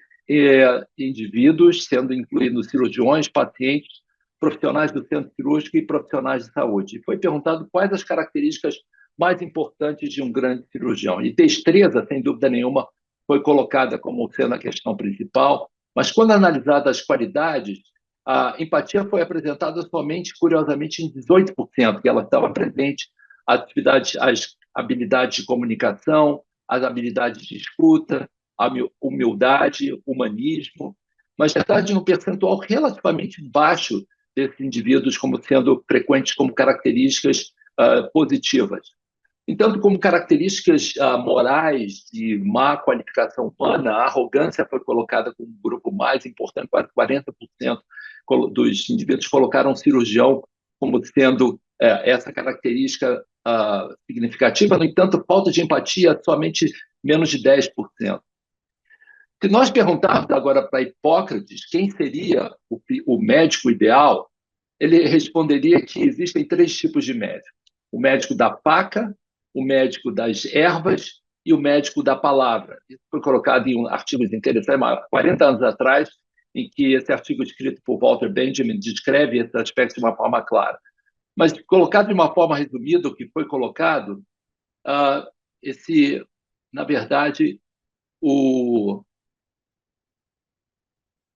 indivíduos, sendo incluídos cirurgiões, pacientes, profissionais do centro cirúrgico e profissionais de saúde. E foi perguntado quais as características mais importantes de um grande cirurgião. E destreza, sem dúvida nenhuma, foi colocada como sendo a questão principal, mas quando analisadas as qualidades, a empatia foi apresentada somente, curiosamente, em 18%, que ela estava presente, as habilidades de comunicação, as habilidades de escuta, a humildade, humanismo, mas está de um percentual relativamente baixo desses indivíduos como sendo frequentes como características positivas. Entanto, como características morais de má qualificação humana, a arrogância foi colocada como um grupo mais importante, quase 40% dos indivíduos colocaram o cirurgião como sendo essa característica significativa. No entanto, falta de empatia, somente menos de 10%. Se nós perguntarmos agora para Hipócrates quem seria o médico ideal, ele responderia que existem 3 tipos de médico. O médico da faca, o médico das ervas e o médico da palavra. Isso foi colocado em artigos interessantes, há 40 anos atrás, em que esse artigo escrito por Walter Benjamin descreve esse aspecto de uma forma clara. Mas, colocado de uma forma resumida, o que foi colocado, na verdade, o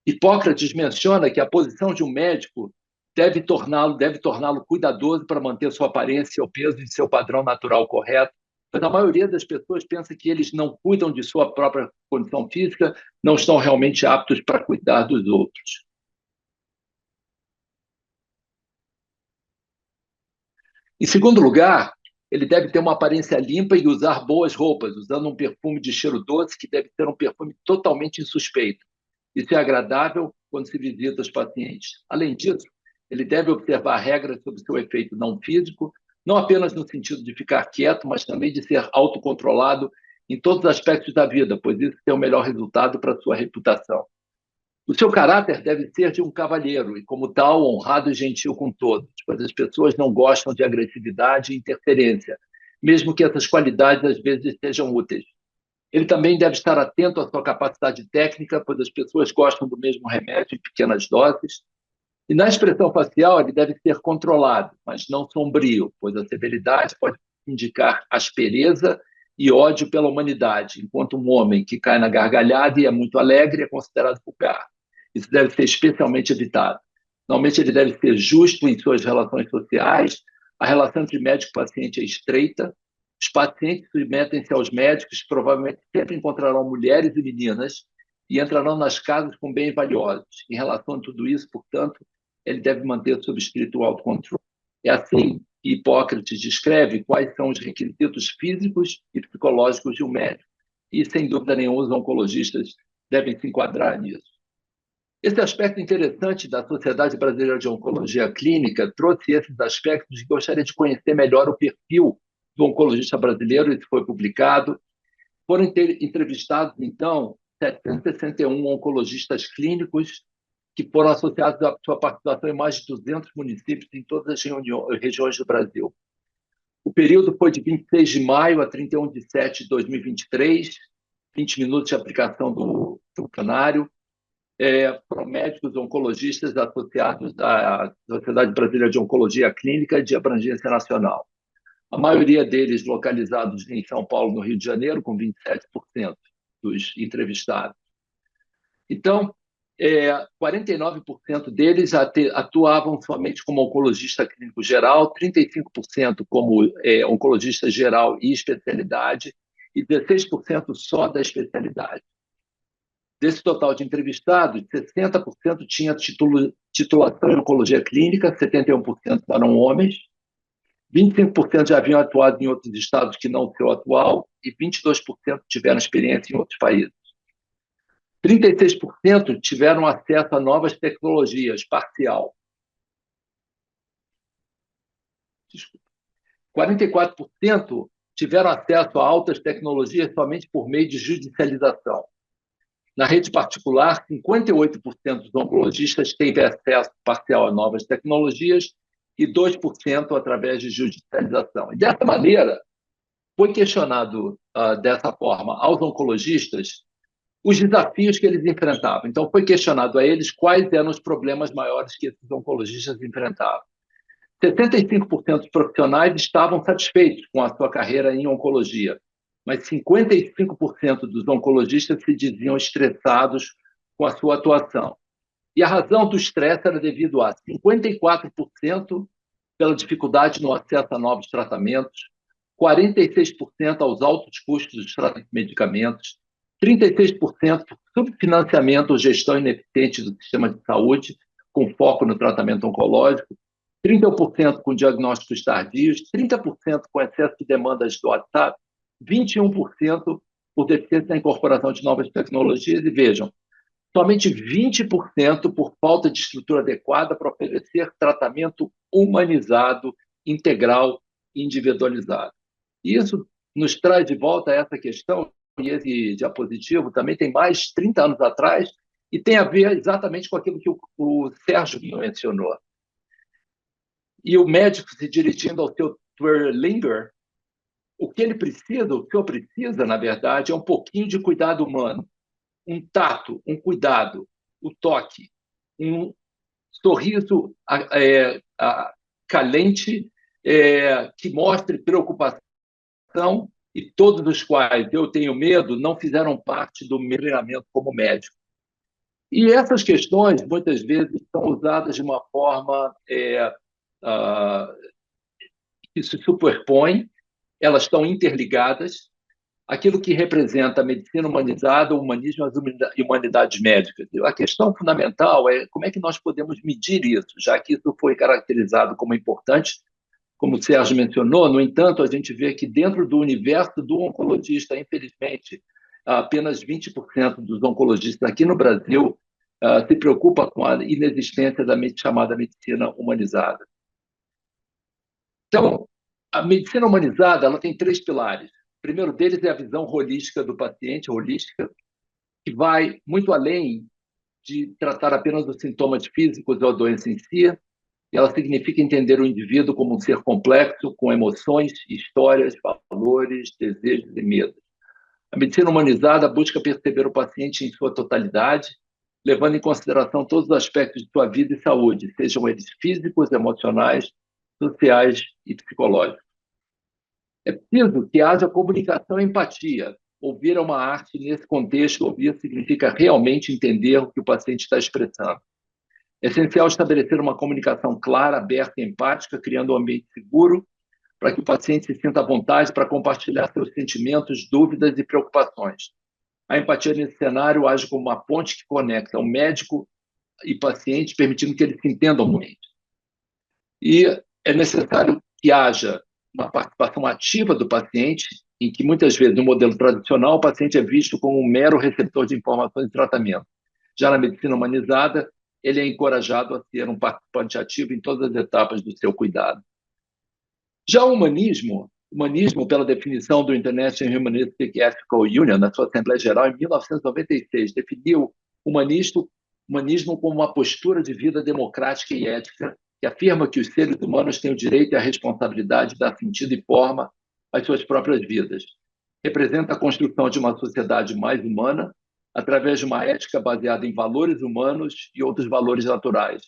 Hipócrates menciona que a posição de um médico deve torná-lo cuidadoso para manter sua aparência, seu peso e seu padrão natural correto. Mas a maioria das pessoas pensa que eles não cuidam de sua própria condição física, não estão realmente aptos para cuidar dos outros. Em segundo lugar, ele deve ter uma aparência limpa e usar boas roupas, usando um perfume de cheiro doce, que deve ser um perfume totalmente insuspeito. Isso é agradável quando se visita os pacientes. Além disso, ele deve observar regras sobre seu efeito não físico, não apenas no sentido de ficar quieto, mas também de ser autocontrolado em todos os aspectos da vida, pois isso tem o melhor resultado para a sua reputação. O seu caráter deve ser de um cavalheiro e, como tal, honrado e gentil com todos, pois as pessoas não gostam de agressividade e interferência, mesmo que essas qualidades às vezes sejam úteis. Ele também deve estar atento à sua capacidade técnica, pois as pessoas gostam do mesmo remédio em pequenas doses. E na expressão facial, ele deve ser controlado, mas não sombrio, pois a severidade pode indicar aspereza e ódio pela humanidade, enquanto um homem que cai na gargalhada e é muito alegre é considerado vulgar. Isso deve ser especialmente evitado. Normalmente, ele deve ser justo em suas relações sociais, a relação entre médico e paciente é estreita, os pacientes submetem-se aos médicos, provavelmente sempre encontrarão mulheres e meninas e entrarão nas casas com bens valiosos. Em relação a tudo isso, portanto, ele deve manter sob estrito autocontrole. É assim que Hipócrates descreve quais são os requisitos físicos e psicológicos de um médico. E, sem dúvida nenhuma, os oncologistas devem se enquadrar nisso. Esse aspecto interessante da Sociedade Brasileira de Oncologia Clínica trouxe esses aspectos e gostaria de conhecer melhor o perfil do oncologista brasileiro. Isso foi publicado. Foram entrevistados, então, 761 oncologistas clínicos que foram associados à sua participação em mais de 200 municípios em todas as regiões do Brasil. O período foi de 26 de maio a 31 de setembro de 2023, 20 minutos de aplicação do questionário, para médicos oncologistas associados à Sociedade Brasileira de Oncologia Clínica de abrangência nacional. A maioria deles localizados em São Paulo, no Rio de Janeiro, com 27% dos entrevistados. Então, 49% deles atuavam somente como oncologista clínico geral, 35% como oncologista geral e especialidade, e 16% só da especialidade. Desse total de entrevistados, 60% tinha titulação em oncologia clínica, 71% eram homens, 25% já haviam atuado em outros estados que não o seu atual, e 22% tiveram experiência em outros países. 36% tiveram acesso a novas tecnologias, parcial. 44% tiveram acesso a altas tecnologias somente por meio de judicialização. Na rede particular, 58% dos oncologistas teve acesso parcial a novas tecnologias e 2% através de judicialização. E dessa maneira, foi questionado dessa forma aos oncologistas os desafios que eles enfrentavam. Então, foi questionado a eles quais eram os problemas maiores que esses oncologistas enfrentavam. 75% dos profissionais estavam satisfeitos com a sua carreira em oncologia, mas 55% dos oncologistas se diziam estressados com a sua atuação. E a razão do estresse era devido a 54% pela dificuldade no acesso a novos tratamentos, 46% aos altos custos dos medicamentos, 36% por subfinanciamento ou gestão ineficiente do sistema de saúde, com foco no tratamento oncológico, 30% com diagnósticos tardios, 30% com excesso de demandas do WhatsApp, 21% por deficiência na incorporação de novas tecnologias e, vejam, somente 20% por falta de estrutura adequada para oferecer tratamento humanizado, integral e individualizado. E isso nos traz de volta a essa questão, e esse diapositivo também tem mais de 30 anos atrás, e tem a ver exatamente com aquilo que o Sérgio mencionou. E o médico se dirigindo ao seu Twirlinger, o que ele precisa, o que eu precisa, na verdade, é um pouquinho de cuidado humano, um tato, um cuidado, o toque, um sorriso calente que mostre preocupação, e todos os quais eu tenho medo não fizeram parte do meu treinamento como médico. E essas questões, muitas vezes, são usadas de uma forma que se superpõe, elas estão interligadas. Aquilo que representa a medicina humanizada, o humanismo e humanidades médicas. A questão fundamental é como é que nós podemos medir isso, já que isso foi caracterizado como importante, como o Sérgio mencionou. No entanto, a gente vê que dentro do universo do oncologista, infelizmente, apenas 20% dos oncologistas aqui no Brasil se preocupa com a inexistência da chamada medicina humanizada. Então, a medicina humanizada ela tem 3 pilares. O primeiro deles é a visão holística do paciente, holística, que vai muito além de tratar apenas os sintomas físicos ou a doença em si. Ela significa entender o indivíduo como um ser complexo, com emoções, histórias, valores, desejos e medos. A medicina humanizada busca perceber o paciente em sua totalidade, levando em consideração todos os aspectos de sua vida e saúde, sejam eles físicos, emocionais, sociais e psicológicos. É preciso que haja comunicação e empatia. Ouvir é uma arte nesse contexto. Ouvir significa realmente entender o que o paciente está expressando. É essencial estabelecer uma comunicação clara, aberta e empática, criando um ambiente seguro para que o paciente se sinta à vontade para compartilhar seus sentimentos, dúvidas e preocupações. A empatia nesse cenário age como uma ponte que conecta o médico e paciente, permitindo que eles se entendam muito. E é necessário que haja uma participação ativa do paciente, em que muitas vezes no modelo tradicional o paciente é visto como um mero receptor de informações de tratamento. Já na medicina humanizada, ele é encorajado a ser um participante ativo em todas as etapas do seu cuidado. Já o humanismo, pela definição do International Humanistic Ethical Union, na sua Assembleia Geral, em 1996, definiu o humanismo como uma postura de vida democrática e ética que afirma que os seres humanos têm o direito e a responsabilidade de dar sentido e forma às suas próprias vidas. Representa a construção de uma sociedade mais humana através de uma ética baseada em valores humanos e outros valores naturais,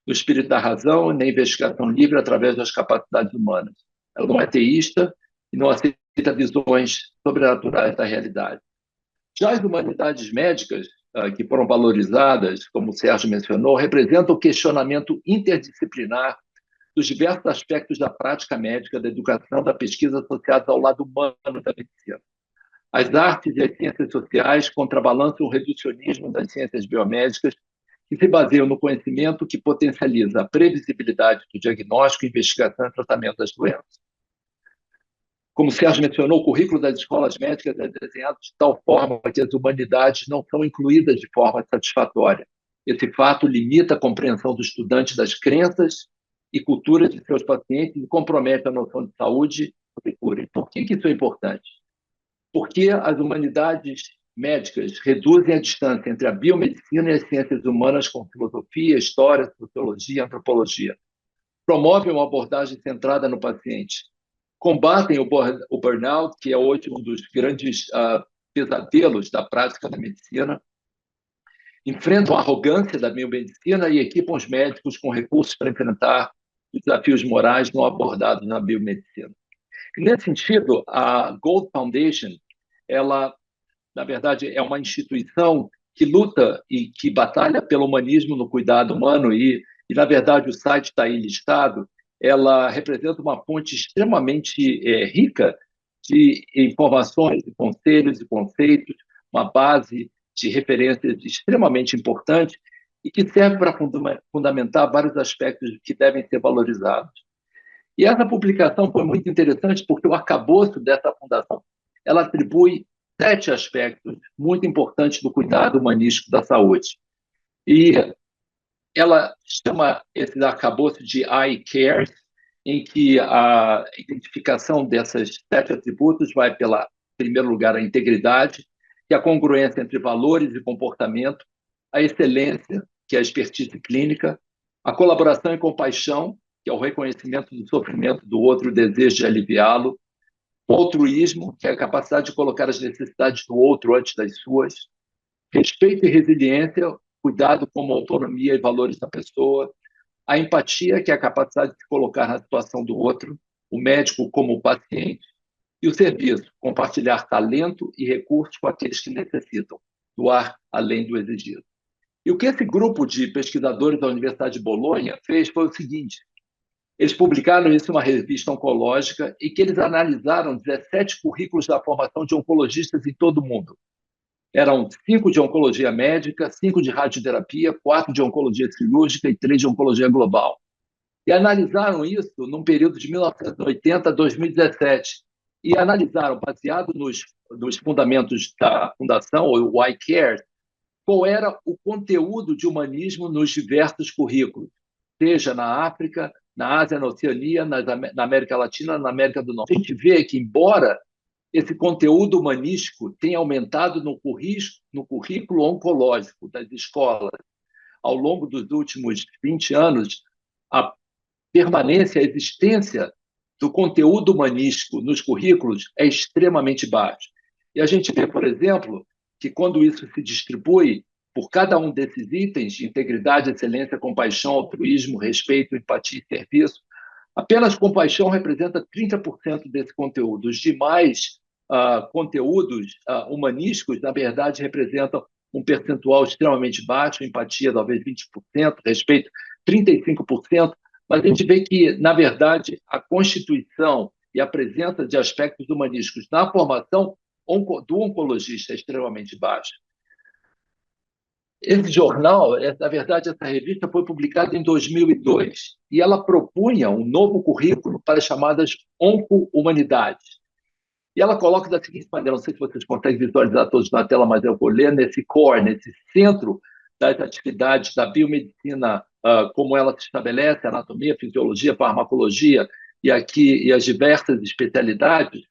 no espírito da razão e na investigação livre através das capacidades humanas. Ela não é teísta e não aceita visões sobrenaturais da realidade. Já as humanidades médicas, que foram valorizadas, como o Sérgio mencionou, representam o questionamento interdisciplinar dos diversos aspectos da prática médica, da educação, da pesquisa associados ao lado humano da medicina. As artes e as ciências sociais contrabalancam o reducionismo das ciências biomédicas, que se baseiam no conhecimento que potencializa a previsibilidade do diagnóstico, investigação e tratamento das doenças. Como o Sérgio mencionou, o currículo das escolas médicas é desenhado de tal forma que as humanidades não são incluídas de forma satisfatória. Esse fato limita a compreensão do estudante das crenças e culturas de seus pacientes e compromete a noção de saúde e cura. Por que isso é importante? Porque as humanidades médicas reduzem a distância entre a biomedicina e as ciências humanas com filosofia, história, sociologia e antropologia. Promovem uma abordagem centrada no paciente. Combatem o burnout, que é hoje um dos grandes pesadelos da prática da medicina. Enfrentam a arrogância da biomedicina e equipam os médicos com recursos para enfrentar os desafios morais não abordados na biomedicina. E, nesse sentido, a Gold Foundation, ela, na verdade, é uma instituição que luta e que batalha pelo humanismo no cuidado humano e na verdade, o site está aí listado. Ela representa uma fonte extremamente rica de informações, de conselhos e conceitos, uma base de referências extremamente importante e que serve para fundamentar vários aspectos que devem ser valorizados. E essa publicação foi muito interessante porque o arcabouço dessa fundação ela atribui 7 aspectos muito importantes do cuidado humanístico da saúde. E ela chama esse arcabouço de iCare, em que a identificação desses 7 atributos vai pela, em primeiro lugar, a integridade, que é a congruência entre valores e comportamento, a excelência, que é a expertise clínica, a colaboração e compaixão, que é o reconhecimento do sofrimento do outro e o desejo de aliviá-lo, o altruísmo, que é a capacidade de colocar as necessidades do outro antes das suas, respeito e resiliência, cuidado com a autonomia e valores da pessoa, a empatia, que é a capacidade de se colocar na situação do outro, o médico como o paciente, e o serviço, compartilhar talento e recursos com aqueles que necessitam, doar além do exigido. E o que esse grupo de pesquisadores da Universidade de Bolonha fez foi o seguinte: eles publicaram isso em uma revista oncológica e que eles analisaram 17 currículos da formação de oncologistas em todo o mundo. Eram 5 de oncologia médica, 5 de radioterapia, 4 de oncologia cirúrgica e 3 de oncologia global. E analisaram isso num período de 1980 a 2017. E analisaram, baseado nos fundamentos da Fundação, o iCare, qual era o conteúdo de humanismo nos diversos currículos, seja na África, na Ásia, na Oceania, na América Latina, na América do Norte. A gente vê que, embora esse conteúdo humanístico tenha aumentado no currículo oncológico das escolas ao longo dos últimos 20 anos, a permanência, a existência do conteúdo humanístico nos currículos é extremamente baixa. E a gente vê, por exemplo, que quando isso se distribui por cada um desses itens de integridade, excelência, compaixão, altruísmo, respeito, empatia e serviço, apenas compaixão representa 30% desse conteúdo. Os demais conteúdos humanísticos, na verdade, representam um percentual extremamente baixo, empatia talvez 20%, respeito 35%, mas a gente vê que, na verdade, a constituição e a presença de aspectos humanísticos na formação do oncologista é extremamente baixa. Esse jornal, na verdade, essa revista foi publicada em 2002 e ela propunha um novo currículo para as chamadas onco-humanidades. E ela coloca da seguinte maneira, não sei se vocês conseguem visualizar todos na tela, mas eu vou ler, nesse core, nesse centro das atividades da biomedicina, como ela se estabelece, anatomia, fisiologia, farmacologia e as diversas especialidades,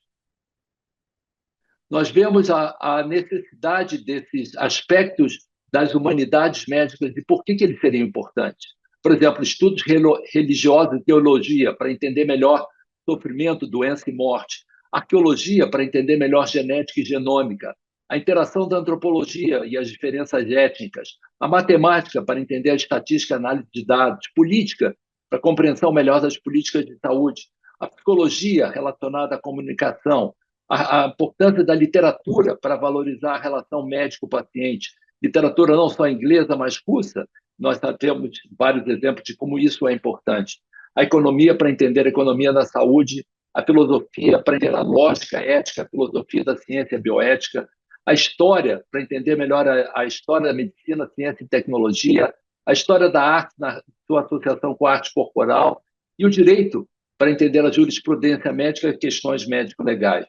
nós vemos a necessidade desses aspectos das humanidades médicas e por que eles seriam importantes. Por exemplo, estudos religiosos e teologia para entender melhor sofrimento, doença e morte. Arqueologia para entender melhor genética e genômica. A interação da antropologia e as diferenças étnicas. A matemática para entender a estatística e análise de dados. Política para a compreensão melhor das políticas de saúde. A psicologia relacionada à comunicação. A importância da literatura para valorizar a relação médico-paciente. Literatura não só inglesa, mas russa. Nós temos vários exemplos de como isso é importante. A economia para entender a economia da saúde, a filosofia para entender a lógica, a ética, a filosofia da ciência, a bioética, a história para entender melhor a história da medicina, ciência e tecnologia, a história da arte na sua associação com a arte corporal e o direito para entender a jurisprudência médica e questões médico-legais.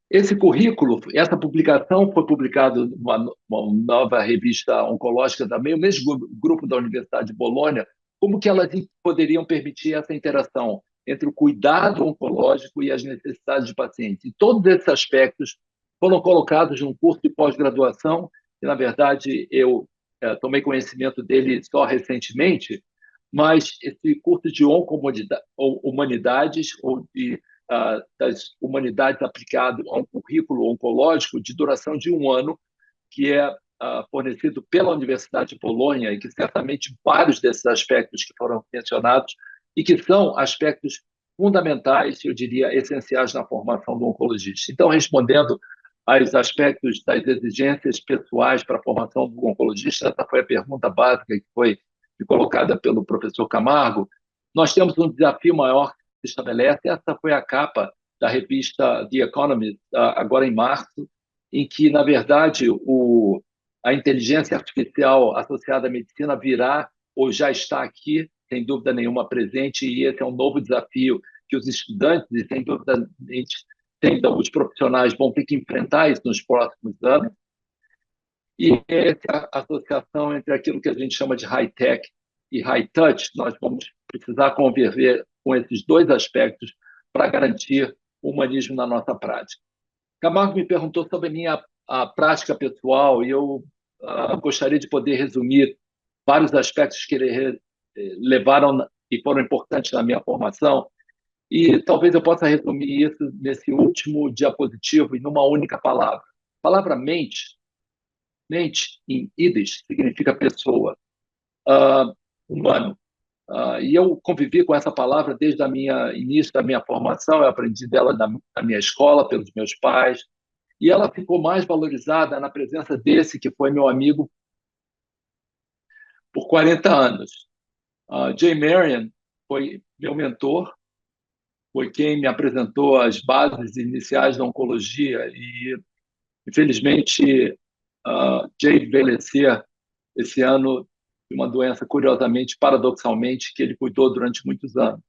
Esse currículo, essa publicação foi publicada numa nova revista oncológica também, o mesmo grupo da Universidade de Bolonha, como que elas poderiam permitir essa interação entre o cuidado oncológico e as necessidades de pacientes. E todos esses aspectos foram colocados num curso de pós-graduação, que, na verdade, eu tomei conhecimento dele só recentemente, mas esse curso de humanidades ou das humanidades aplicado a um currículo oncológico de duração de 1 ano, que é fornecido pela Universidade de Bolonha e que certamente vários desses aspectos que foram mencionados e que são aspectos fundamentais, eu diria, essenciais na formação do oncologista. Então, respondendo aos aspectos das exigências pessoais para a formação do oncologista, essa foi a pergunta básica que foi colocada pelo professor Camargo. Nós temos um desafio maior que se estabelece. Essa foi a capa da revista The Economist, agora em março, em que, na verdade, a inteligência artificial associada à medicina virá ou já está aqui, sem dúvida nenhuma, presente, e esse é um novo desafio que os estudantes e, sem dúvida, os profissionais vão ter que enfrentar isso nos próximos anos. E essa associação entre aquilo que a gente chama de high-tech e high-touch, nós vamos precisar conviver com esses dois aspectos para garantir o humanismo na nossa prática. Camargo me perguntou sobre a prática pessoal e eu gostaria de poder resumir vários aspectos que ele levaram e foram importantes na minha formação. E talvez eu possa resumir isso nesse último diapositivo em uma única palavra. A palavra mente, em Yiddish, significa pessoa, humano. E eu convivi com essa palavra desde o início da minha formação, eu aprendi dela na minha escola, pelos meus pais, e ela ficou mais valorizada na presença desse que foi meu amigo por 40 anos. Jay Marion foi meu mentor, foi quem me apresentou as bases iniciais da oncologia e, infelizmente, Jay envelhecer esse ano de uma doença, curiosamente, paradoxalmente, que ele cuidou durante muitos anos.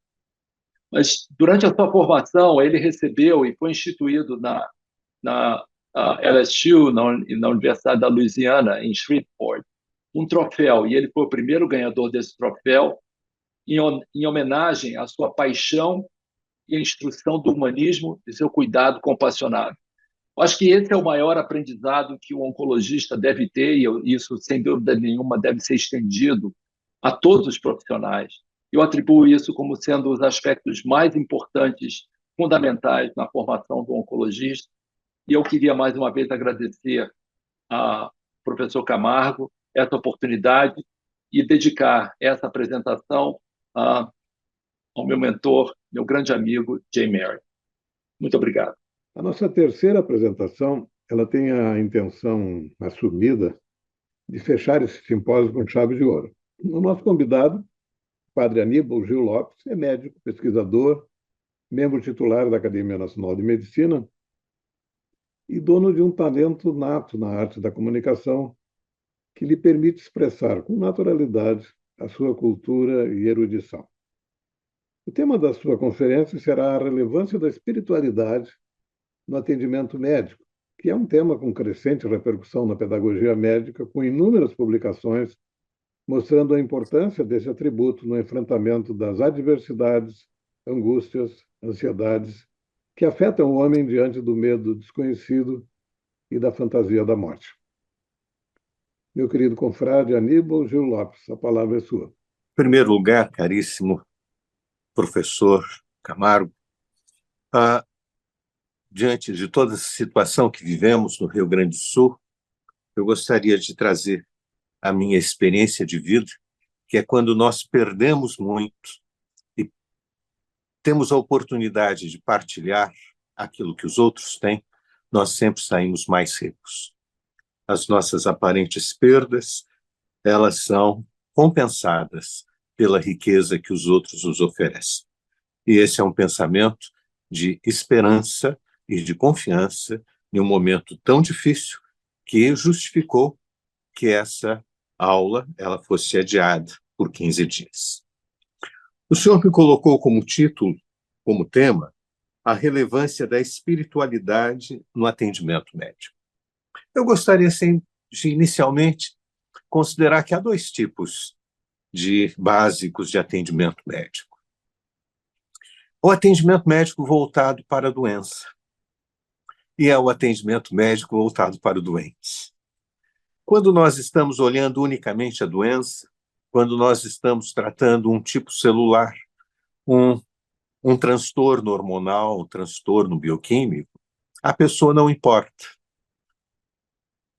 Mas, durante a sua formação, ele recebeu e foi instituído na LSU, na Universidade da Louisiana, em Shreveport, um troféu, e ele foi o primeiro ganhador desse troféu em homenagem à sua paixão e à instrução do humanismo e seu cuidado compassionado. Acho que esse é o maior aprendizado que o oncologista deve ter, e isso, sem dúvida nenhuma, deve ser estendido a todos os profissionais. Eu atribuo isso como sendo os aspectos mais importantes, fundamentais na formação do oncologista. E eu queria, mais uma vez, agradecer ao professor Camargo essa oportunidade e dedicar essa apresentação ao meu mentor, meu grande amigo, Jay Marion. Muito obrigado. A nossa terceira apresentação, ela tem a intenção assumida de fechar esse simpósio com chave de ouro. O nosso convidado, o padre Aníbal Gil Lopes, é médico, pesquisador, membro titular da Academia Nacional de Medicina e dono de um talento nato na arte da comunicação que lhe permite expressar com naturalidade a sua cultura e erudição. O tema da sua conferência será a relevância da espiritualidade no atendimento médico, que é um tema com crescente repercussão na pedagogia médica, com inúmeras publicações mostrando a importância desse atributo no enfrentamento das adversidades, angústias, ansiedades que afetam o homem diante do medo desconhecido e da fantasia da morte. meu querido confrade Aníbal Gil Lopes. A palavra é sua. Em primeiro lugar, caríssimo professor Camargo, diante de toda essa situação que vivemos no Rio Grande do Sul, eu gostaria de trazer a minha experiência de vida, que é quando nós perdemos muito e temos a oportunidade de partilhar aquilo que os outros têm, nós sempre saímos mais ricos. As nossas aparentes perdas, elas são compensadas pela riqueza que os outros nos oferecem. E esse é um pensamento de esperança e de confiança em um momento tão difícil que justificou que essa aula ela fosse adiada por 15 dias. O senhor me colocou como título, como tema, a relevância da espiritualidade no atendimento médico. Eu gostaria, de inicialmente, considerar que há dois tipos de básicos de atendimento médico. O atendimento médico voltado para a doença e é o atendimento médico voltado para o doente. Quando nós estamos olhando unicamente a doença, quando nós estamos tratando um tipo celular, um transtorno hormonal, um transtorno bioquímico, a pessoa não importa.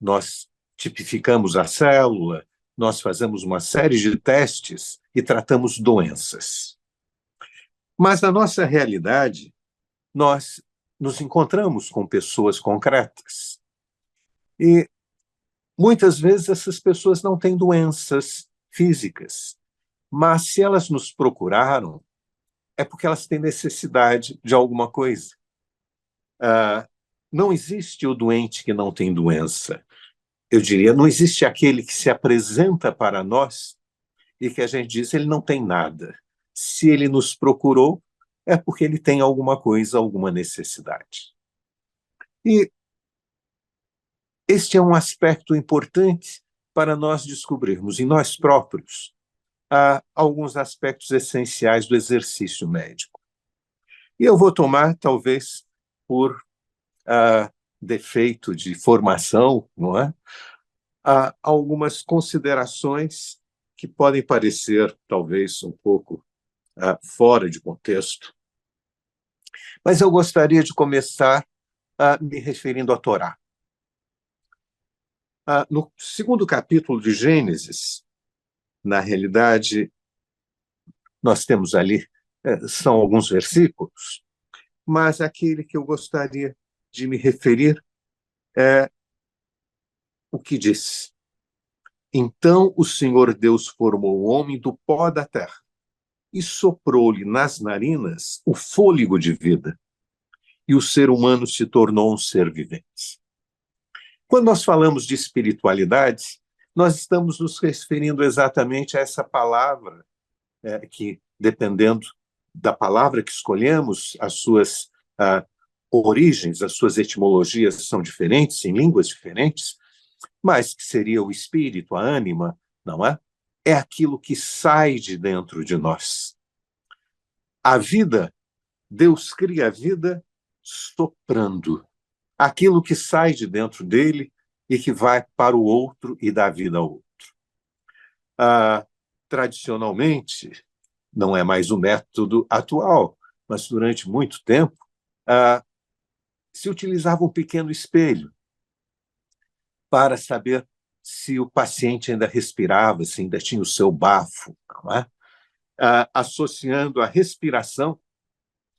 Nós tipificamos a célula, nós fazemos uma série de testes e tratamos doenças. Mas na nossa realidade, nós nos encontramos com pessoas concretas. E muitas vezes essas pessoas não têm doenças físicas, mas se elas nos procuraram, é porque elas têm necessidade de alguma coisa. Não existe o doente que não tem doença. Eu diria, não existe aquele que se apresenta para nós e que a gente diz ele não tem nada. Se ele nos procurou, é porque ele tem alguma coisa, alguma necessidade. E este é um aspecto importante para nós descobrirmos em nós próprios alguns aspectos essenciais do exercício médico. E eu vou tomar, talvez, por defeito de formação, não é? Algumas considerações que podem parecer, talvez, um pouco fora de contexto. Mas eu gostaria de começar me referindo à Torá. No segundo capítulo de Gênesis, na realidade, nós temos ali, são alguns versículos, mas aquele que eu gostaria de me referir é o que diz: então o Senhor Deus formou o homem do pó da terra e soprou-lhe nas narinas o fôlego de vida, e o ser humano se tornou um ser vivente. Quando nós falamos de espiritualidade, nós estamos nos referindo exatamente a essa palavra, que, dependendo da palavra que escolhemos, as suas origens, as suas etimologias são diferentes, em línguas diferentes, mas que seria o espírito, a ânima, não é? É aquilo que sai de dentro de nós. A vida, Deus cria a vida soprando. Aquilo que sai de dentro dele e que vai para o outro e dá vida ao outro. Tradicionalmente, não é mais o método atual, mas durante muito tempo, se utilizava um pequeno espelho para saber se o paciente ainda respirava, se ainda tinha o seu bafo, não é? Associando a respiração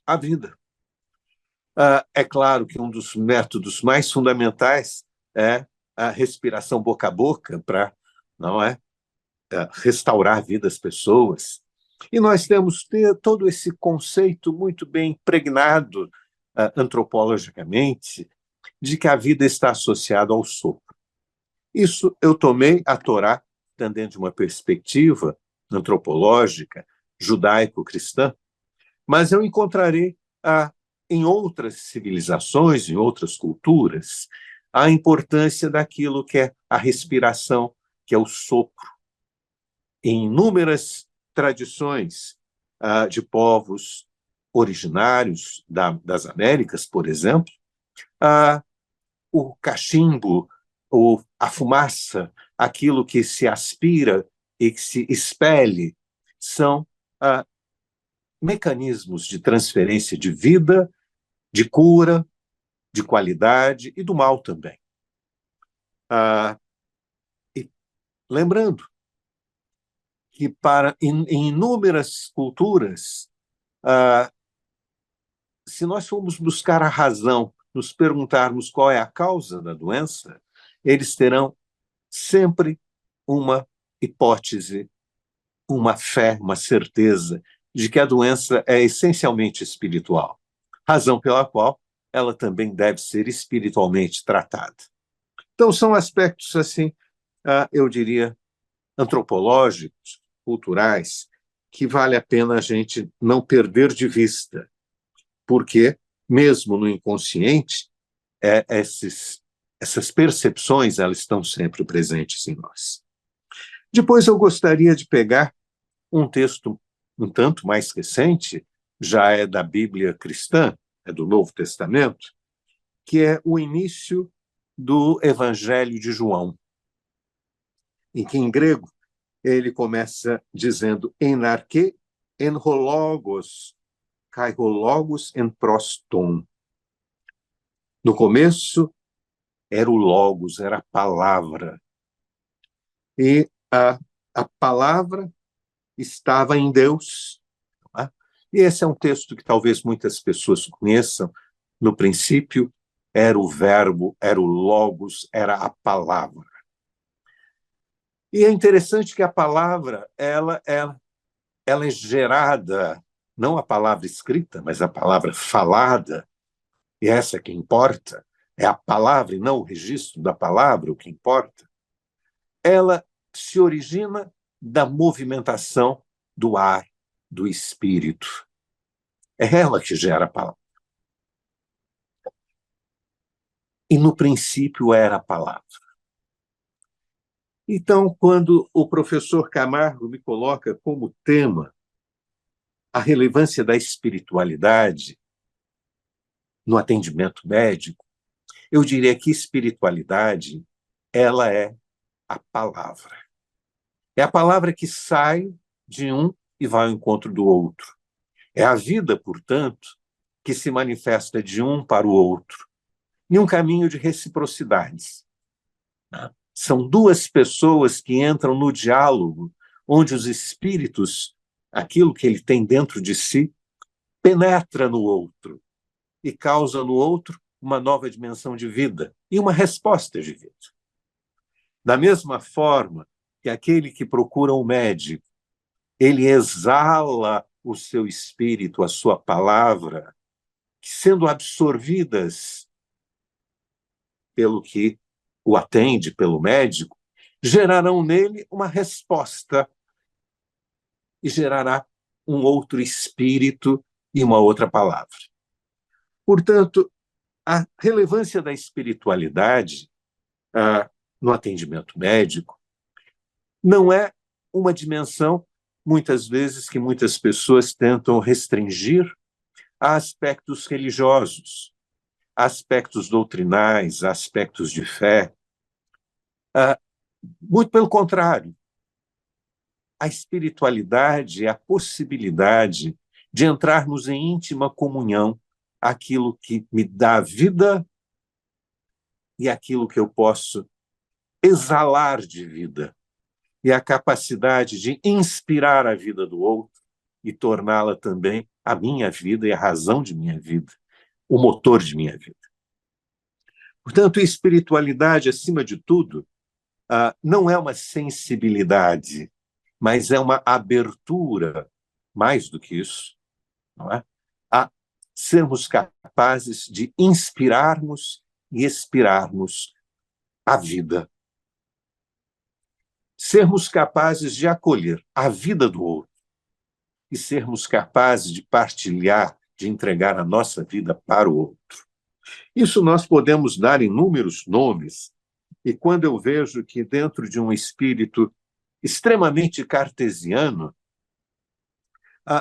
à vida. É claro que um dos métodos mais fundamentais é a respiração boca a boca para, não é, restaurar a vida das pessoas. E nós temos todo esse conceito muito bem impregnado antropologicamente de que a vida está associada ao sopro. Isso eu tomei a Torá dentro de uma perspectiva antropológica, judaico-cristã, mas eu encontrarei em outras civilizações, em outras culturas, a importância daquilo que é a respiração, que é o sopro. Em inúmeras tradições de povos originários das Américas, por exemplo, o cachimbo, a fumaça, aquilo que se aspira e que se expele, são mecanismos de transferência de vida, de cura, de qualidade e do mal também. E lembrando que em inúmeras culturas, se nós formos buscar a razão, nos perguntarmos qual é a causa da doença, eles terão sempre uma hipótese, uma fé, uma certeza de que a doença é essencialmente espiritual, razão pela qual ela também deve ser espiritualmente tratada. Então, são aspectos, assim, eu diria, antropológicos, culturais, que vale a pena a gente não perder de vista, porque, mesmo no inconsciente, essas percepções elas estão sempre presentes em nós. Depois eu gostaria de pegar um texto um tanto mais recente, já é da Bíblia cristã, é do Novo Testamento, que é o início do Evangelho de João, em que em grego ele começa dizendo en arche en ho logos, kai ho logos en proston. No começo era o logos, era a palavra. E a palavra estava em Deus. Não é? E esse é um texto que talvez muitas pessoas conheçam. No princípio era o verbo, era o logos, era a palavra. E é interessante que a palavra ela é gerada, não a palavra escrita, mas a palavra falada, e essa que importa, é a palavra e não o registro da palavra o que importa. Ela se origina da movimentação do ar, do espírito. É ela que gera a palavra. E no princípio era a palavra. Então, quando o professor Camargo me coloca como tema a relevância da espiritualidade no atendimento médico, eu diria que espiritualidade, ela é a palavra. É a palavra que sai de um e vai ao encontro do outro. É a vida, portanto, que se manifesta de um para o outro, em um caminho de reciprocidades. São duas pessoas que entram no diálogo, onde os espíritos, aquilo que ele tem dentro de si, penetra no outro e causa no outro uma nova dimensão de vida e uma resposta de vida. Da mesma forma que aquele que procura um médico, ele exala o seu espírito, a sua palavra, que sendo absorvidas pelo que o atende, pelo médico, gerarão nele uma resposta e gerará um outro espírito e uma outra palavra. Portanto, a relevância da espiritualidade no atendimento médico não é uma dimensão, muitas vezes, que muitas pessoas tentam restringir a aspectos religiosos, aspectos doutrinais, aspectos de fé. Muito pelo contrário. A espiritualidade é a possibilidade de entrarmos em íntima comunhão aquilo que me dá vida e aquilo que eu posso exalar de vida, e a capacidade de inspirar a vida do outro e torná-la também a minha vida e a razão de minha vida, o motor de minha vida. Portanto, a espiritualidade, acima de tudo, não é uma sensibilidade, mas é uma abertura, mais do que isso, não é? A sermos capazes de inspirarmos e expirarmos a vida. Sermos capazes de acolher a vida do outro e sermos capazes de partilhar, de entregar a nossa vida para o outro. Isso nós podemos dar inúmeros nomes, e quando eu vejo que dentro de um espírito extremamente cartesiano,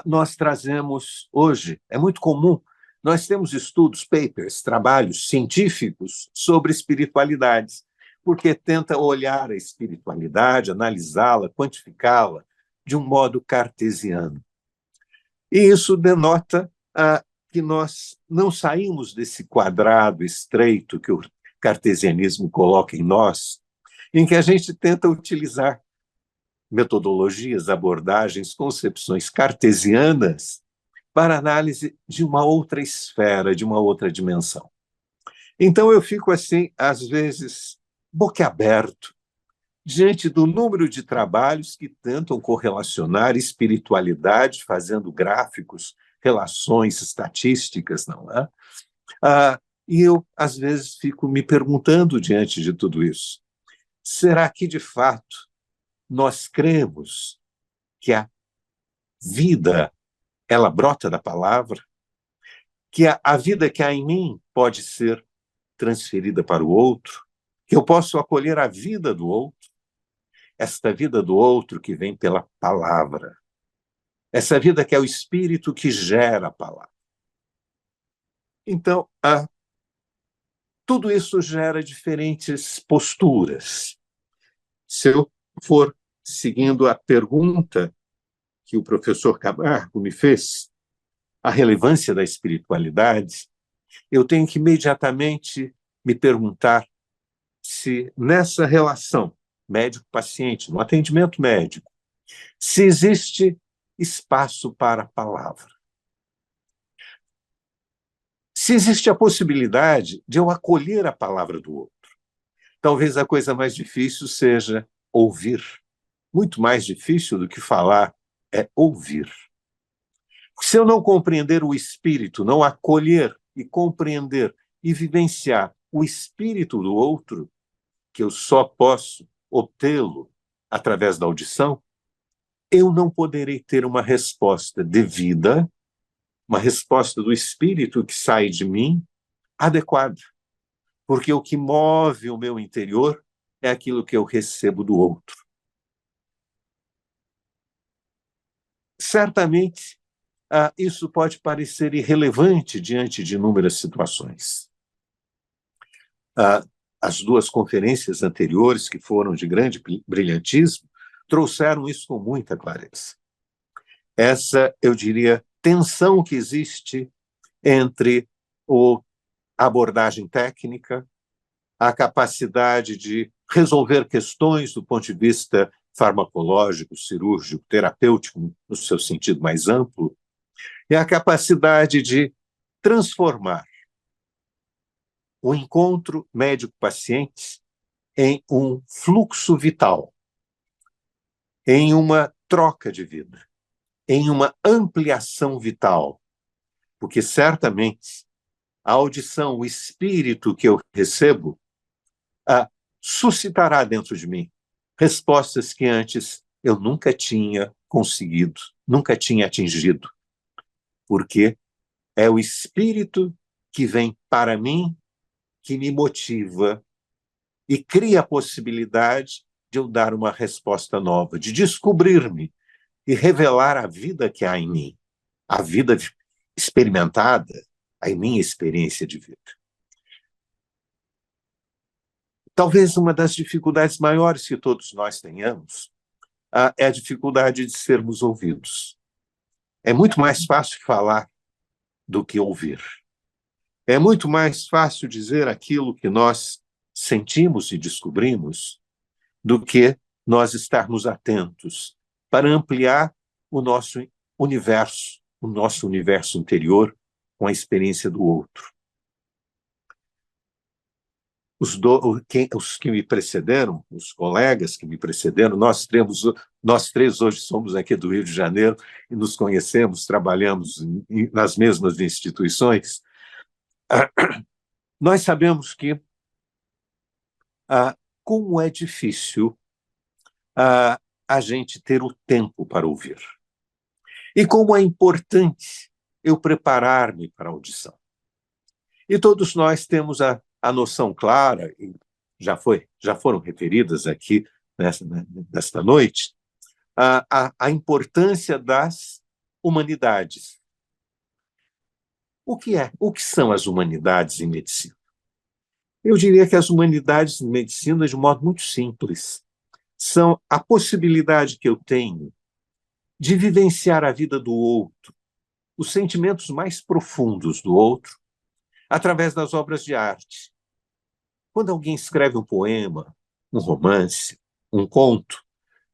nós trazemos hoje, é muito comum, nós temos estudos, papers, trabalhos científicos sobre espiritualidades, porque tenta olhar a espiritualidade, analisá-la, quantificá-la de um modo cartesiano. E isso denota que nós não saímos desse quadrado estreito que o cartesianismo coloca em nós, em que a gente tenta utilizar metodologias, abordagens, concepções cartesianas para análise de uma outra esfera, de uma outra dimensão. Então eu fico assim, às vezes, boquiaberto, diante do número de trabalhos que tentam correlacionar espiritualidade, fazendo gráficos, relações estatísticas, não é? E eu, às vezes, fico me perguntando diante de tudo isso, será que, de fato, nós cremos que a vida, ela brota da palavra, que a vida que há em mim pode ser transferida para o outro, que eu posso acolher a vida do outro, esta vida do outro que vem pela palavra, essa vida que é o espírito que gera a palavra. Então, tudo isso gera diferentes posturas. Se eu for seguindo a pergunta que o professor Camargo me fez, a relevância da espiritualidade, eu tenho que imediatamente me perguntar se nessa relação médico-paciente, no atendimento médico, se existe espaço para a palavra. Se existe a possibilidade de eu acolher a palavra do outro. Talvez a coisa mais difícil seja ouvir. Muito mais difícil do que falar é ouvir. Se eu não compreender o espírito, não acolher e compreender e vivenciar o espírito do outro, que eu só posso obtê-lo através da audição, eu não poderei ter uma resposta devida, uma resposta do espírito que sai de mim adequada. Porque o que move o meu interior é aquilo que eu recebo do outro. Certamente, isso pode parecer irrelevante diante de inúmeras situações. As duas conferências anteriores, que foram de grande brilhantismo, trouxeram isso com muita clareza. Essa, eu diria, tensão que existe entre a abordagem técnica, a capacidade de resolver questões do ponto de vista farmacológico, cirúrgico, terapêutico, no seu sentido mais amplo, e a capacidade de transformar o encontro médico-paciente em um fluxo vital, em uma troca de vida, em uma ampliação vital, porque certamente a audição, o espírito que eu recebo, suscitará dentro de mim respostas que antes eu nunca tinha conseguido, nunca tinha atingido, porque é o espírito que vem para mim, que me motiva e cria a possibilidade de eu dar uma resposta nova, de descobrir-me e revelar a vida que há em mim, a vida experimentada, a minha experiência de vida. Talvez uma das dificuldades maiores que todos nós tenhamos é a dificuldade de sermos ouvidos. É muito mais fácil falar do que ouvir. É muito mais fácil dizer aquilo que nós sentimos e descobrimos do que nós estarmos atentos para ampliar o nosso universo interior com a experiência do outro. Os que me precederam, os colegas que me precederam, nós três hoje somos aqui do Rio de Janeiro e nos conhecemos, trabalhamos nas mesmas instituições. Nós sabemos que como é difícil a gente ter o tempo para ouvir. E como é importante eu preparar-me para a audição. E todos nós temos a noção clara, e já foram referidas aqui nesta noite, a importância das humanidades. O que são as humanidades em medicina? Eu diria que as humanidades e medicina, de modo muito simples, são a possibilidade que eu tenho de vivenciar a vida do outro, os sentimentos mais profundos do outro, através das obras de arte. Quando alguém escreve um poema, um romance, um conto,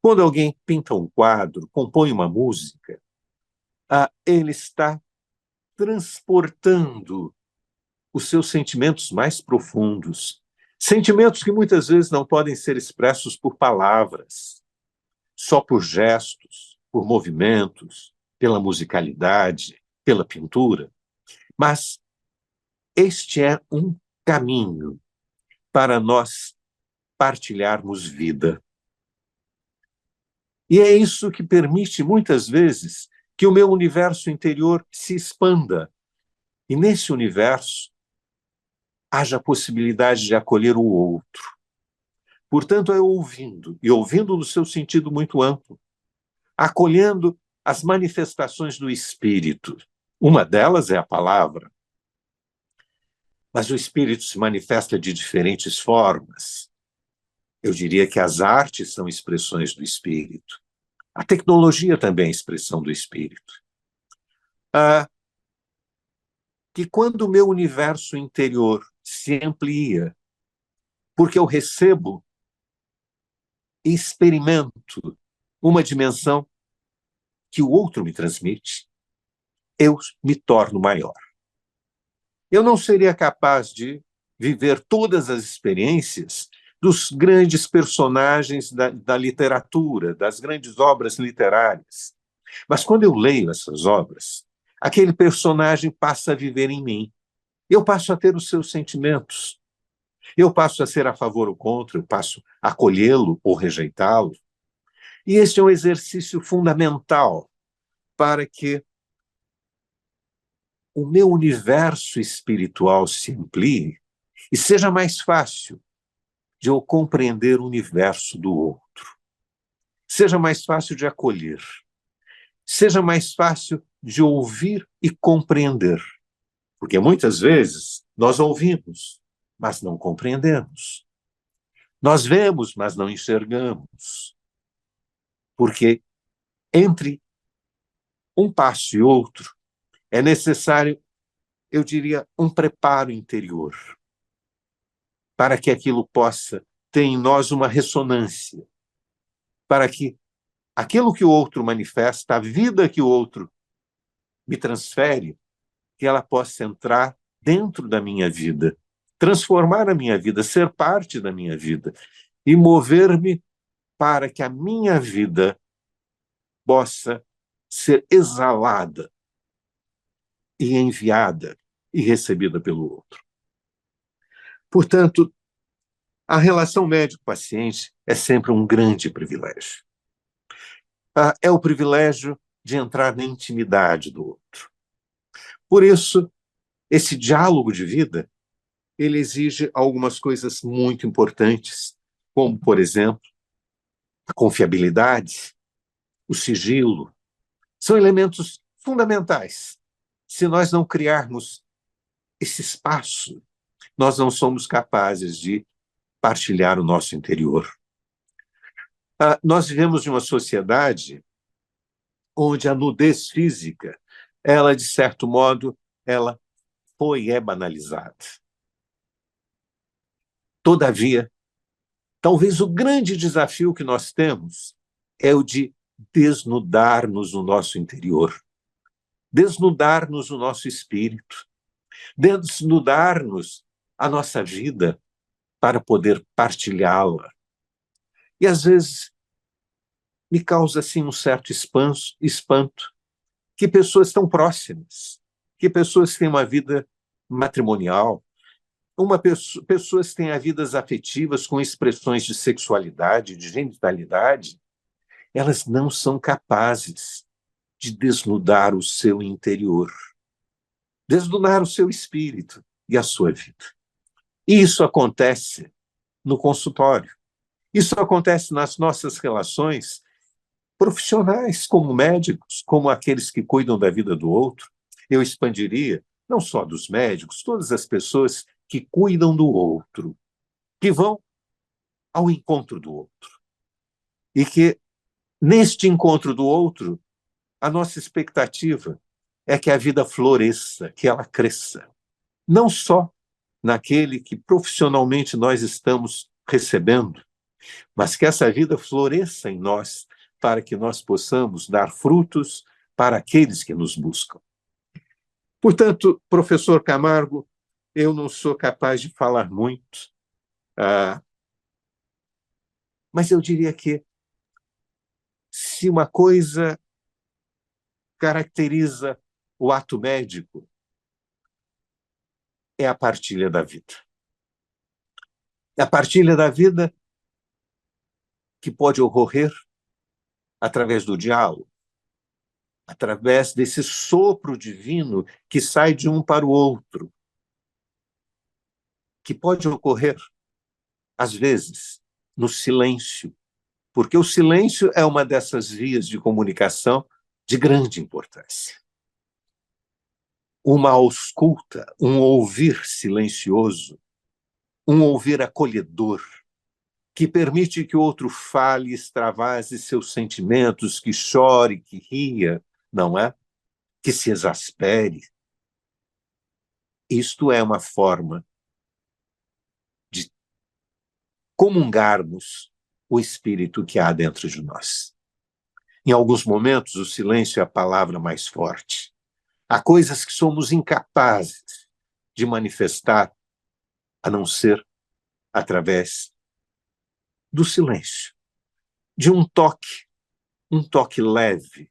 quando alguém pinta um quadro, compõe uma música, ele está transportando os seus sentimentos mais profundos, sentimentos que muitas vezes não podem ser expressos por palavras, só por gestos, por movimentos, pela musicalidade, pela pintura, mas este é um caminho para nós partilharmos vida. E é isso que permite, muitas vezes, que o meu universo interior se expanda. E nesse universo haja a possibilidade de acolher o outro. Portanto, é ouvindo, e ouvindo no seu sentido muito amplo, acolhendo as manifestações do espírito. Uma delas é a palavra. Mas o espírito se manifesta de diferentes formas. Eu diria que as artes são expressões do espírito. A tecnologia também é expressão do espírito. Que quando o meu universo interior se amplia, porque eu recebo e experimento uma dimensão que o outro me transmite, eu me torno maior. Eu não seria capaz de viver todas as experiências dos grandes personagens da literatura, das grandes obras literárias. Mas quando eu leio essas obras, aquele personagem passa a viver em mim. Eu passo a ter os seus sentimentos. Eu passo a ser a favor ou contra, eu passo a acolhê-lo ou rejeitá-lo. E este é um exercício fundamental para que o meu universo espiritual se amplie e seja mais fácil de eu compreender o universo do outro. Seja mais fácil de acolher. Seja mais fácil de ouvir e compreender. Porque muitas vezes nós ouvimos, mas não compreendemos. Nós vemos, mas não enxergamos. Porque entre um passo e outro é necessário, eu diria, um preparo interior para que aquilo possa ter em nós uma ressonância, para que aquilo que o outro manifesta, a vida que o outro me transfere, que ela possa entrar dentro da minha vida, transformar a minha vida, ser parte da minha vida e mover-me para que a minha vida possa ser exalada e enviada e recebida pelo outro. Portanto, a relação médico-paciente é sempre um grande privilégio. É o privilégio de entrar na intimidade do outro. Por isso, esse diálogo de vida, ele exige algumas coisas muito importantes, como, por exemplo, a confiabilidade, o sigilo. São elementos fundamentais. Se nós não criarmos esse espaço, nós não somos capazes de partilhar o nosso interior. Nós vivemos em uma sociedade onde a nudez física, ela, de certo modo, ela é banalizada. Todavia, talvez o grande desafio que nós temos é o de desnudar-nos no nosso interior, desnudar-nos o nosso espírito, desnudar-nos a nossa vida para poder partilhá-la. E, às vezes, me causa assim um certo espanto que pessoas tão próximas, que pessoas têm uma vida matrimonial, pessoas têm vidas afetivas com expressões de sexualidade, de genitalidade, elas não são capazes de desnudar o seu interior, desnudar o seu espírito e a sua vida. E isso acontece no consultório. Isso acontece nas nossas relações profissionais, como médicos, como aqueles que cuidam da vida do outro. Eu expandiria, não só dos médicos, todas as pessoas que cuidam do outro, que vão ao encontro do outro. E que, neste encontro do outro, a nossa expectativa é que a vida floresça, que ela cresça. Não só naquele que profissionalmente nós estamos recebendo, mas que essa vida floresça em nós, para que nós possamos dar frutos para aqueles que nos buscam. Portanto, professor Camargo, eu não sou capaz de falar muito, mas eu diria que se uma coisa caracteriza o ato médico, é a partilha da vida. É a partilha da vida que pode ocorrer através do diálogo, através desse sopro divino que sai de um para o outro, que pode ocorrer, às vezes, no silêncio, porque o silêncio é uma dessas vias de comunicação de grande importância. Uma ausculta, um ouvir silencioso, um ouvir acolhedor, que permite que o outro fale, extravase seus sentimentos, que chore, que ria, não é? Que se exaspere. Isto é uma forma de comungarmos o espírito que há dentro de nós. Em alguns momentos, o silêncio é a palavra mais forte. Há coisas que somos incapazes de manifestar, a não ser através do silêncio, de um toque leve,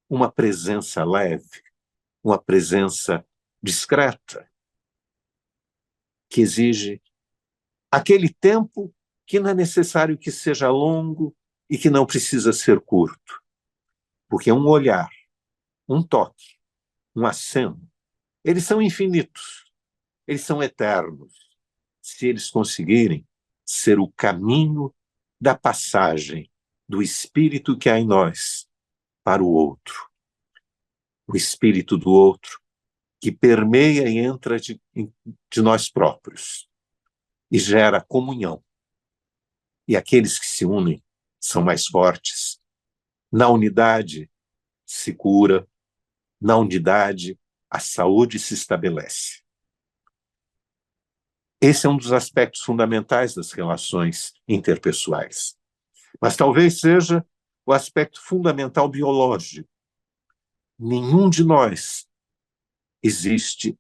uma presença leve, uma presença discreta, que exige aquele tempo que não é necessário que seja longo e que não precisa ser curto, porque um olhar, um toque, um aceno, eles são infinitos, eles são eternos, se eles conseguirem ser o caminho da passagem do espírito que há em nós para o outro. O espírito do outro que permeia e entra de nós próprios e gera comunhão. E aqueles que se unem são mais fortes. Na unidade se cura, na unidade a saúde se estabelece. Esse é um dos aspectos fundamentais das relações interpessoais. Mas talvez seja o aspecto fundamental biológico. Nenhum de nós existe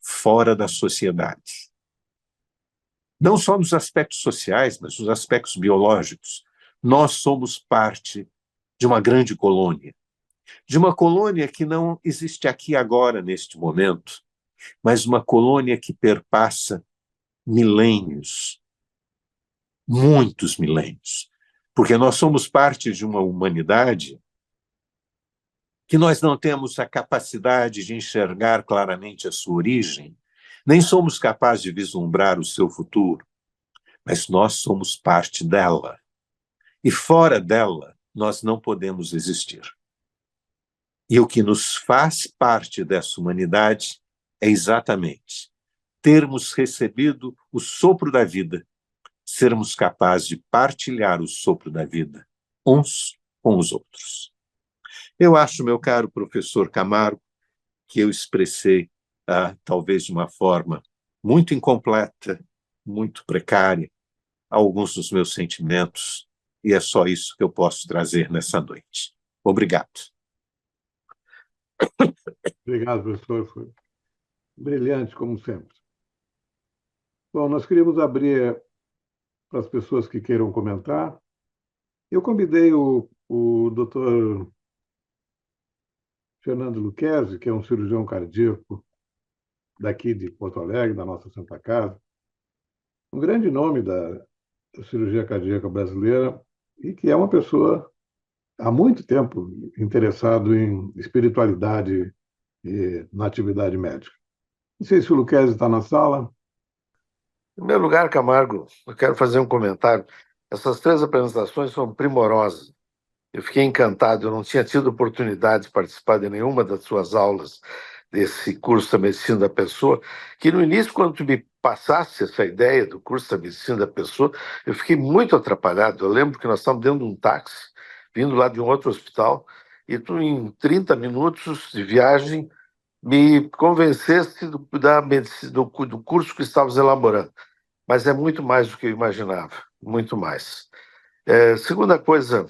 fora da sociedade. Não só nos aspectos sociais, mas nos aspectos biológicos. Nós somos parte de uma grande colônia. De uma colônia que não existe aqui agora, neste momento, mas uma colônia que perpassa milênios, muitos milênios. Porque nós somos parte de uma humanidade que nós não temos a capacidade de enxergar claramente a sua origem, nem somos capazes de vislumbrar o seu futuro, mas nós somos parte dela. E fora dela, nós não podemos existir. E o que nos faz parte dessa humanidade é exatamente termos recebido o sopro da vida, sermos capazes de partilhar o sopro da vida uns com os outros. Eu acho, meu caro professor Camargo, que eu expressei, talvez de uma forma muito incompleta, muito precária, alguns dos meus sentimentos, e é só isso que eu posso trazer nessa noite. Obrigado. Obrigado, professor. Foi brilhante, como sempre. Bom, nós queríamos abrir para as pessoas que queiram comentar. Eu convidei o doutor Fernando Lucchesi, que é um cirurgião cardíaco daqui de Porto Alegre, da nossa Santa Casa, um grande nome da cirurgia cardíaca brasileira e que é uma pessoa há muito tempo interessado em espiritualidade e na atividade médica. Não sei se o Lucchesi está na sala. Em primeiro lugar, Camargo, eu quero fazer um comentário. Essas 3 apresentações foram primorosas. Eu fiquei encantado, eu não tinha tido oportunidade de participar de nenhuma das suas aulas desse curso da medicina da pessoa, que no início, quando tu me passasse essa ideia do curso da medicina da pessoa, eu fiquei muito atrapalhado. Eu lembro que nós estávamos dentro de um táxi, vindo lá de um outro hospital, e tu, em 30 minutos de viagem, me convencesse do curso que estávamos elaborando. Mas é muito mais do que eu imaginava, muito mais. Segunda coisa,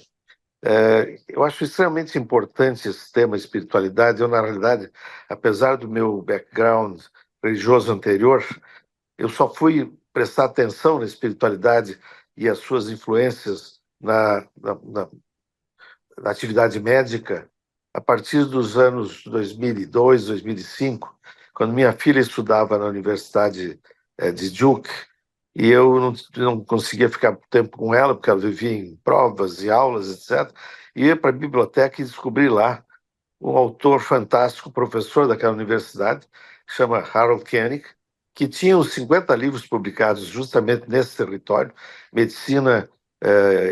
eu acho extremamente importante esse tema espiritualidade. Eu, na realidade, apesar do meu background religioso anterior, eu só fui prestar atenção na espiritualidade e as suas influências na atividade médica a partir dos anos 2002, 2005, quando minha filha estudava na Universidade de Duke, e eu não conseguia ficar tempo com ela, porque ela vivia em provas e aulas, etc. E ia para a biblioteca e descobri lá um autor fantástico, professor daquela universidade, que chama Harold Koenig, que tinha uns 50 livros publicados justamente nesse território, medicina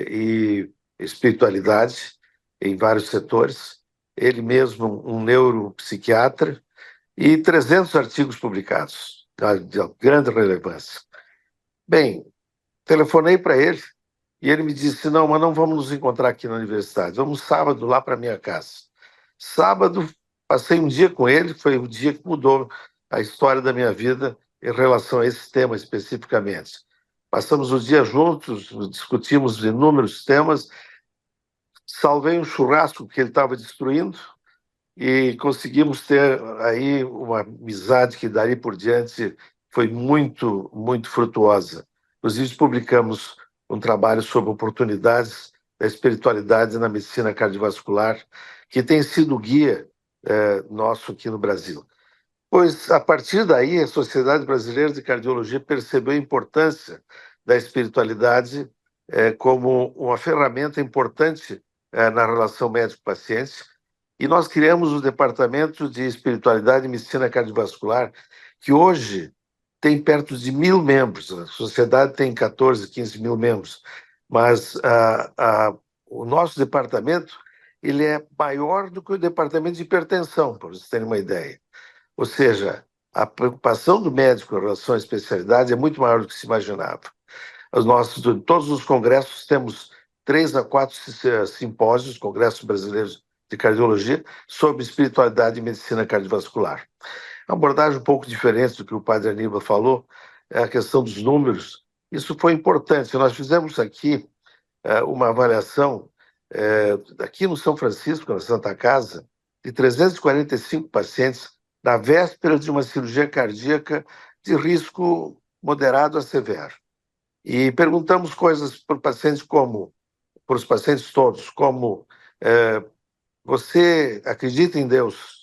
e espiritualidade, em vários setores. Ele mesmo, um neuropsiquiatra, e 300 artigos publicados, de grande relevância. Bem, telefonei para ele e ele me disse: não, mas não vamos nos encontrar aqui na universidade, vamos sábado lá para minha casa. Sábado, passei um dia com ele, foi o dia que mudou a história da minha vida em relação a esse tema especificamente. Passamos o dia juntos, discutimos inúmeros temas, salvei um churrasco que ele estava destruindo e conseguimos ter aí uma amizade que dali por diante foi muito, muito frutuosa. Inclusive, publicamos um trabalho sobre oportunidades da espiritualidade na medicina cardiovascular, que tem sido o guia nosso aqui no Brasil. Pois, a partir daí, a Sociedade Brasileira de Cardiologia percebeu a importância da espiritualidade como uma ferramenta importante na relação médico-paciente, e nós criamos o Departamento de Espiritualidade e Medicina Cardiovascular, que hoje tem perto de 1.000 membros. A sociedade tem 14, 15 mil membros, mas o nosso departamento ele é maior do que o departamento de hipertensão, para vocês terem uma ideia. Ou seja, a preocupação do médico em relação à especialidade é muito maior do que se imaginava. Todos os congressos temos 3 a 4 simpósios, congressos brasileiros de cardiologia, sobre espiritualidade e medicina cardiovascular. Uma abordagem um pouco diferente do que o padre Aníbal falou, é a questão dos números. Isso foi importante. Nós fizemos aqui uma avaliação, aqui no São Francisco, na Santa Casa, de 345 pacientes na véspera de uma cirurgia cardíaca de risco moderado a severo. E perguntamos coisas para os pacientes todos, como você acredita em Deus?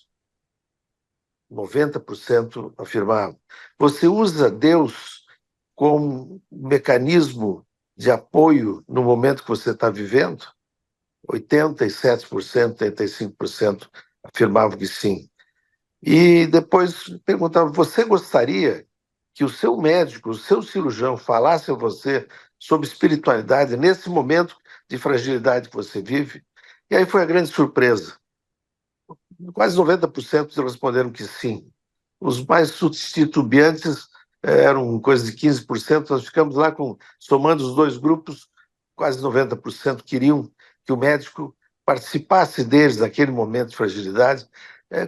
90% afirmavam. Você usa Deus como um mecanismo de apoio no momento que você está vivendo? 87%, 85% afirmavam que sim. E depois perguntavam: você gostaria que o seu médico, o seu cirurgião falasse a você sobre espiritualidade nesse momento de fragilidade que você vive? E aí foi a grande surpresa. Quase 90% responderam que sim. Os mais titubeantes eram coisa de 15%. Nós ficamos lá somando os dois grupos, quase 90% queriam que o médico participasse deles naquele momento de fragilidade,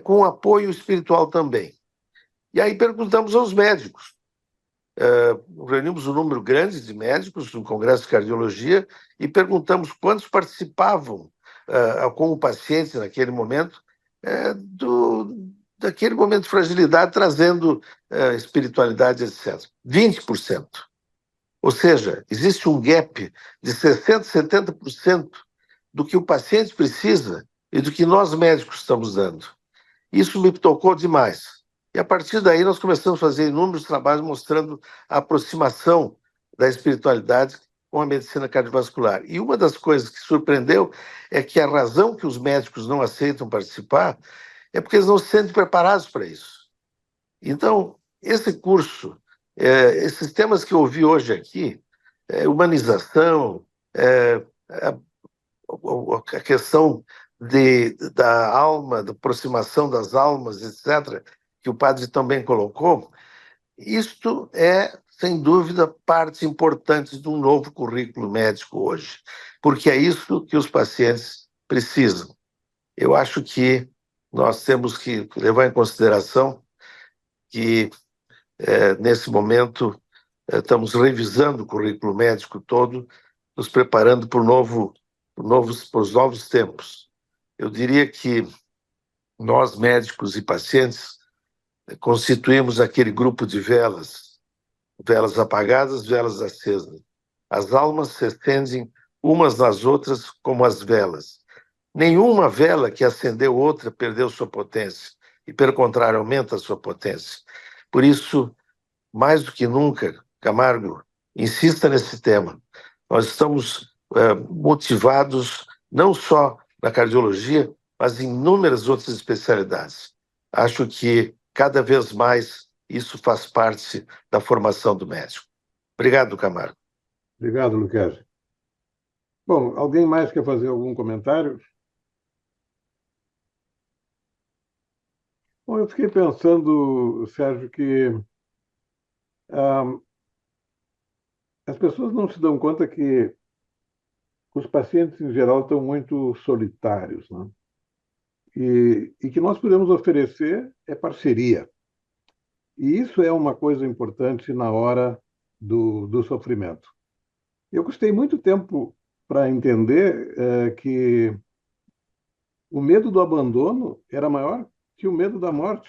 com apoio espiritual também. E aí perguntamos aos médicos. Reunimos um número grande de médicos no Congresso de Cardiologia e perguntamos quantos participavam como pacientes naquele momento, daquele momento de fragilidade, trazendo espiritualidade, etc. 20%. Ou seja, existe um gap de 60%, 70% do que o paciente precisa e do que nós médicos estamos dando. Isso me tocou demais. E a partir daí nós começamos a fazer inúmeros trabalhos mostrando a aproximação da espiritualidade com a medicina cardiovascular. E uma das coisas que surpreendeu é que a razão que os médicos não aceitam participar é porque eles não se sentem preparados para isso. Então, esse curso, esses temas que eu ouvi hoje aqui, humanização, a questão da alma, da aproximação das almas, etc., que o padre também colocou, isto é, sem dúvida, parte importante de um novo currículo médico hoje, porque é isso que os pacientes precisam. Eu acho que nós temos que levar em consideração que, nesse momento, estamos revisando o currículo médico todo, nos preparando para os novos tempos. Eu diria que nós, médicos e pacientes, constituímos aquele grupo de velas, velas apagadas, velas acesas. As almas se acendem umas nas outras como as velas. Nenhuma vela que acendeu outra perdeu sua potência, e, pelo contrário, aumenta a sua potência. Por isso, mais do que nunca, Camargo, insista nesse tema. Nós estamos motivados não só na cardiologia, mas em inúmeras outras especialidades. Acho que cada vez mais isso faz parte da formação do médico. Obrigado, Camargo. Obrigado, Luquezzi. Bom, alguém mais quer fazer algum comentário? Bom, eu fiquei pensando, Sérgio, que as pessoas não se dão conta que os pacientes, em geral, estão muito solitários, né? E que nós podemos oferecer é parceria. E isso é uma coisa importante na hora do sofrimento. Eu custei muito tempo para entender que o medo do abandono era maior que o medo da morte,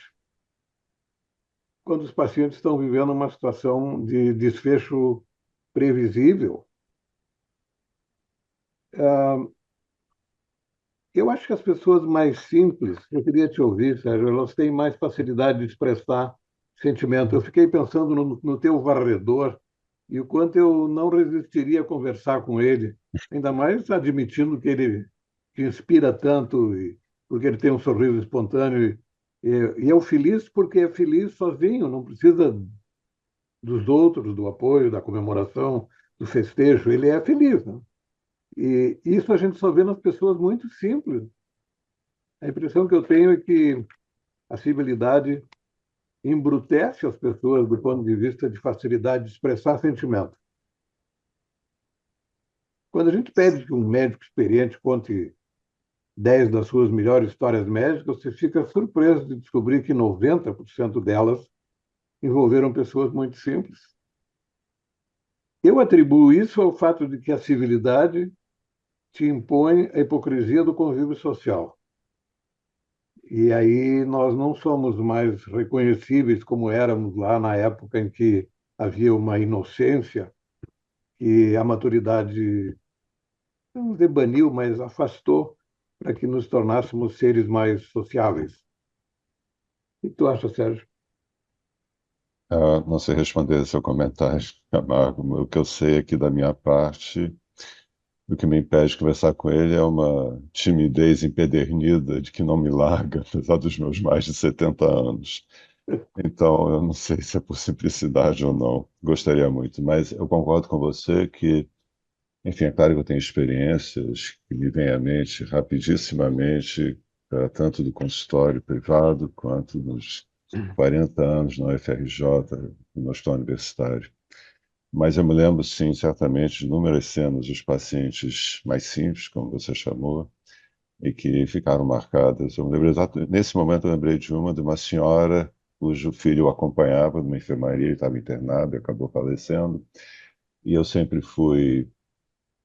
quando os pacientes estão vivendo uma situação de desfecho previsível. Eu acho que as pessoas mais simples, eu queria te ouvir, Sérgio, elas têm mais facilidade de expressar sentimento. Eu fiquei pensando no teu varredor e o quanto eu não resistiria a conversar com ele, ainda mais admitindo que ele te inspira tanto, porque ele tem um sorriso espontâneo. E é o feliz porque é feliz sozinho, não precisa dos outros, do apoio, da comemoração, do festejo. Ele é feliz, né? E isso a gente só vê nas pessoas muito simples. A impressão que eu tenho é que a civilidade embrutece as pessoas do ponto de vista de facilidade de expressar sentimento. Quando a gente pede que um médico experiente conte 10 das suas melhores histórias médicas, você fica surpreso de descobrir que 90% delas envolveram pessoas muito simples. Eu atribuo isso ao fato de que a civilidade te impõe a hipocrisia do convívio social. E aí nós não somos mais reconhecíveis como éramos lá na época em que havia uma inocência que a maturidade não debaniu, mas afastou para que nos tornássemos seres mais sociáveis. O que tu acha, Sérgio? Não sei responder seu comentário, Camargo. O que eu sei aqui da minha parte, o que me impede de conversar com ele é uma timidez empedernida de que não me larga, apesar dos meus mais de 70 anos. Então, eu não sei se é por simplicidade ou não. Gostaria muito, mas eu concordo com você que, enfim, é claro que eu tenho experiências que me vêm à mente rapidissimamente, tanto do consultório privado quanto nos 40 anos na UFRJ, no hospital universitário. Mas eu me lembro, sim, certamente, de inúmeras cenas dos pacientes mais simples, como você chamou, e que ficaram marcadas. Eu me lembro nesse momento eu lembrei de uma senhora cujo filho o acompanhava numa enfermaria, ele estava internado e acabou falecendo. E eu sempre fui,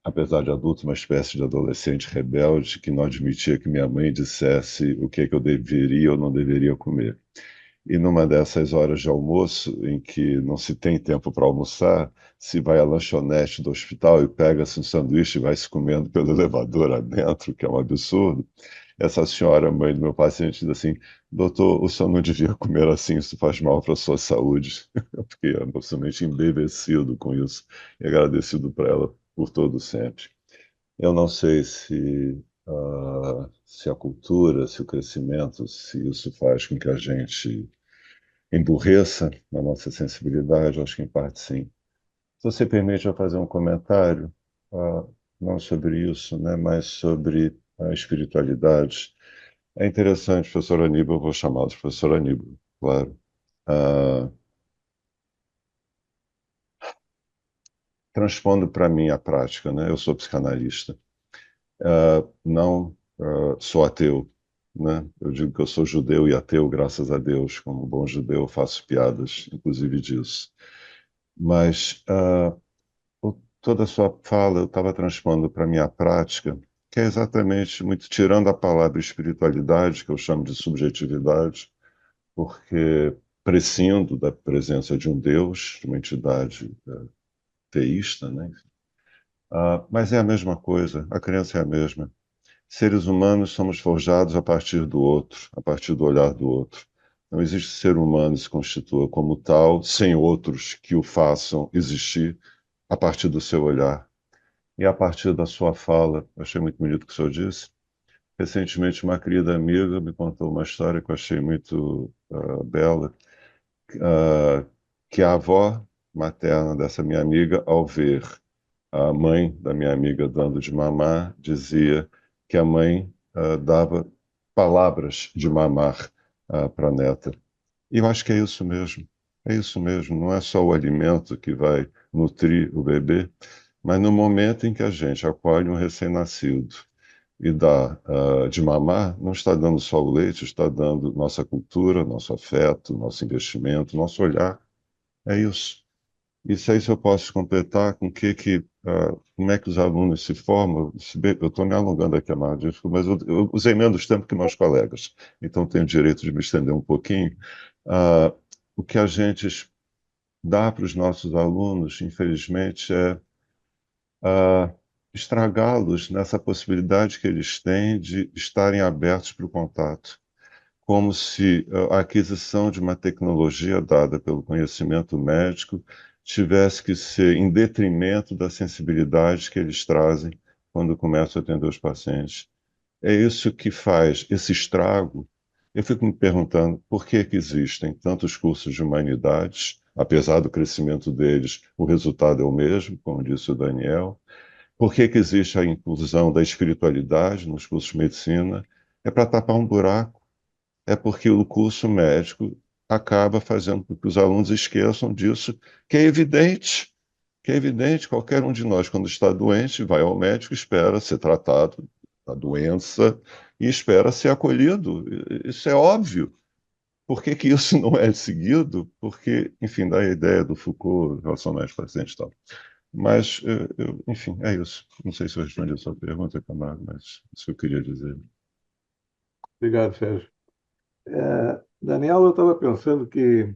apesar de adulto, uma espécie de adolescente rebelde que não admitia que minha mãe dissesse o que é que eu deveria ou não deveria comer. E numa dessas horas de almoço, em que não se tem tempo para almoçar, se vai à lanchonete do hospital e pega-se um sanduíche e vai se comendo pelo elevador adentro, que é um absurdo. Essa senhora, mãe do meu paciente, diz assim: doutor, o senhor não devia comer assim, isso faz mal para a sua saúde. Eu fiquei absolutamente embevecido com isso e agradecido para ela por todo sempre. Eu não sei se a cultura, se o crescimento, se isso faz com que a gente emburreça na nossa sensibilidade, acho que em parte sim. Se você permite eu fazer um comentário, não sobre isso, né, mas sobre a espiritualidade. É interessante, professor Aníbal, eu vou chamá-lo de professor Aníbal, claro. Ah, transpondo para mim a prática, né? Eu sou psicanalista. Não sou ateu, né? Eu digo que eu sou judeu e ateu, graças a Deus. Como bom judeu, eu faço piadas, inclusive disso. Mas toda a sua fala eu estava transpondo para a minha prática, que é exatamente muito tirando a palavra espiritualidade, que eu chamo de subjetividade, porque prescindo da presença de um Deus, de uma entidade teísta, né? Mas é a mesma coisa, a crença é a mesma. Seres humanos somos forjados a partir do outro, a partir do olhar do outro. Não existe ser humano que se constitua como tal, sem outros que o façam existir a partir do seu olhar. E a partir da sua fala, eu achei muito bonito o que o senhor disse. Recentemente, uma querida amiga me contou uma história que eu achei muito bela, uh, que a avó materna dessa minha amiga, ao ver a mãe da minha amiga dando de mamar, dizia que a mãe dava palavras de mamar para a neta. E eu acho que é isso mesmo, não é só o alimento que vai nutrir o bebê, mas no momento em que a gente acolhe um recém-nascido e dá de mamar, não está dando só o leite, está dando nossa cultura, nosso afeto, nosso investimento, nosso olhar. É isso. Isso aí se eu posso completar com como é que os alunos se formam. Eu estou me alongando aqui, Amado, mas eu usei menos tempo que meus colegas, então tenho o direito de me estender um pouquinho. Ah, o que a gente dá para os nossos alunos, infelizmente, é estragá-los nessa possibilidade que eles têm de estarem abertos para o contato, como se a aquisição de uma tecnologia dada pelo conhecimento médico tivesse que ser em detrimento da sensibilidade que eles trazem quando começam a atender os pacientes. É isso que faz esse estrago. Eu fico me perguntando por que existem tantos cursos de humanidades, apesar do crescimento deles, o resultado é o mesmo, como disse o Daniel. Por que existe a inclusão da espiritualidade nos cursos de medicina? É para tapar um buraco, é porque o curso médico acaba fazendo com que os alunos esqueçam disso, que é evidente, qualquer um de nós, quando está doente, vai ao médico, espera ser tratado da doença e espera ser acolhido. Isso é óbvio. Por que isso não é seguido? Porque, enfim, dá a ideia do Foucault, relação médico-paciente e tal. Mas, enfim, é isso. Não sei se eu respondi a sua pergunta, Camargo, mas isso que eu queria dizer. Obrigado, Sérgio. Daniel, eu estava pensando que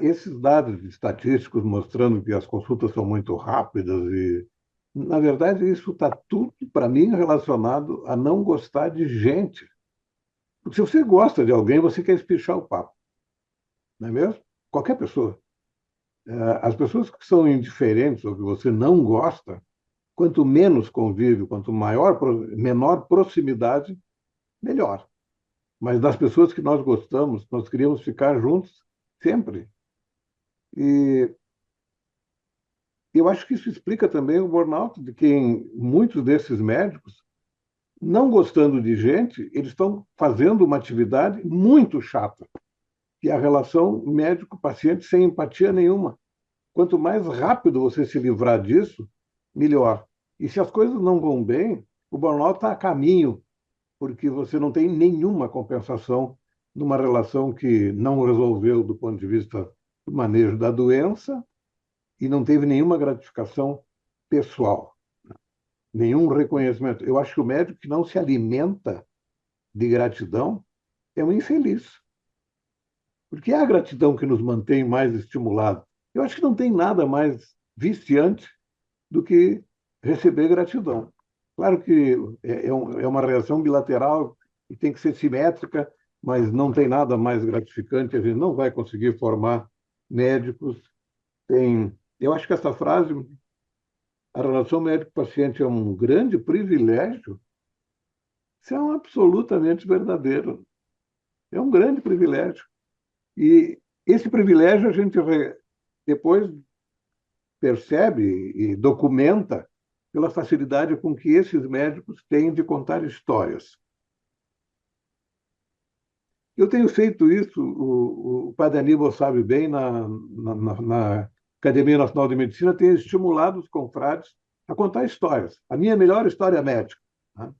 esses dados estatísticos mostrando que as consultas são muito rápidas e, na verdade, isso está tudo, para mim, relacionado a não gostar de gente. Porque se você gosta de alguém, você quer espichar o papo, não é mesmo? Qualquer pessoa. As pessoas que são indiferentes ou que você não gosta, quanto menos convívio, quanto menor proximidade, melhor. Mas das pessoas que nós gostamos, nós queríamos ficar juntos sempre. E eu acho que isso explica também o burnout, de que muitos desses médicos, não gostando de gente, eles estão fazendo uma atividade muito chata, que é a relação médico-paciente sem empatia nenhuma. Quanto mais rápido você se livrar disso, melhor. E se as coisas não vão bem, o burnout está a caminho, porque você não tem nenhuma compensação numa relação que não resolveu do ponto de vista do manejo da doença e não teve nenhuma gratificação pessoal, nenhum reconhecimento. Eu acho que o médico que não se alimenta de gratidão é um infeliz, porque é a gratidão que nos mantém mais estimulados. Eu acho que não tem nada mais viciante do que receber gratidão. Claro que é uma reação bilateral e tem que ser simétrica, mas não tem nada mais gratificante. A gente não vai conseguir formar médicos. Eu acho que essa frase, a relação médico-paciente é um grande privilégio, isso é um absolutamente verdadeiro. É um grande privilégio. E esse privilégio a gente depois percebe e documenta pela facilidade com que esses médicos têm de contar histórias. Eu tenho feito isso, o padre Aníbal sabe bem, na Academia Nacional de Medicina, tem estimulado os confrades a contar histórias. A minha melhor história médica. Né?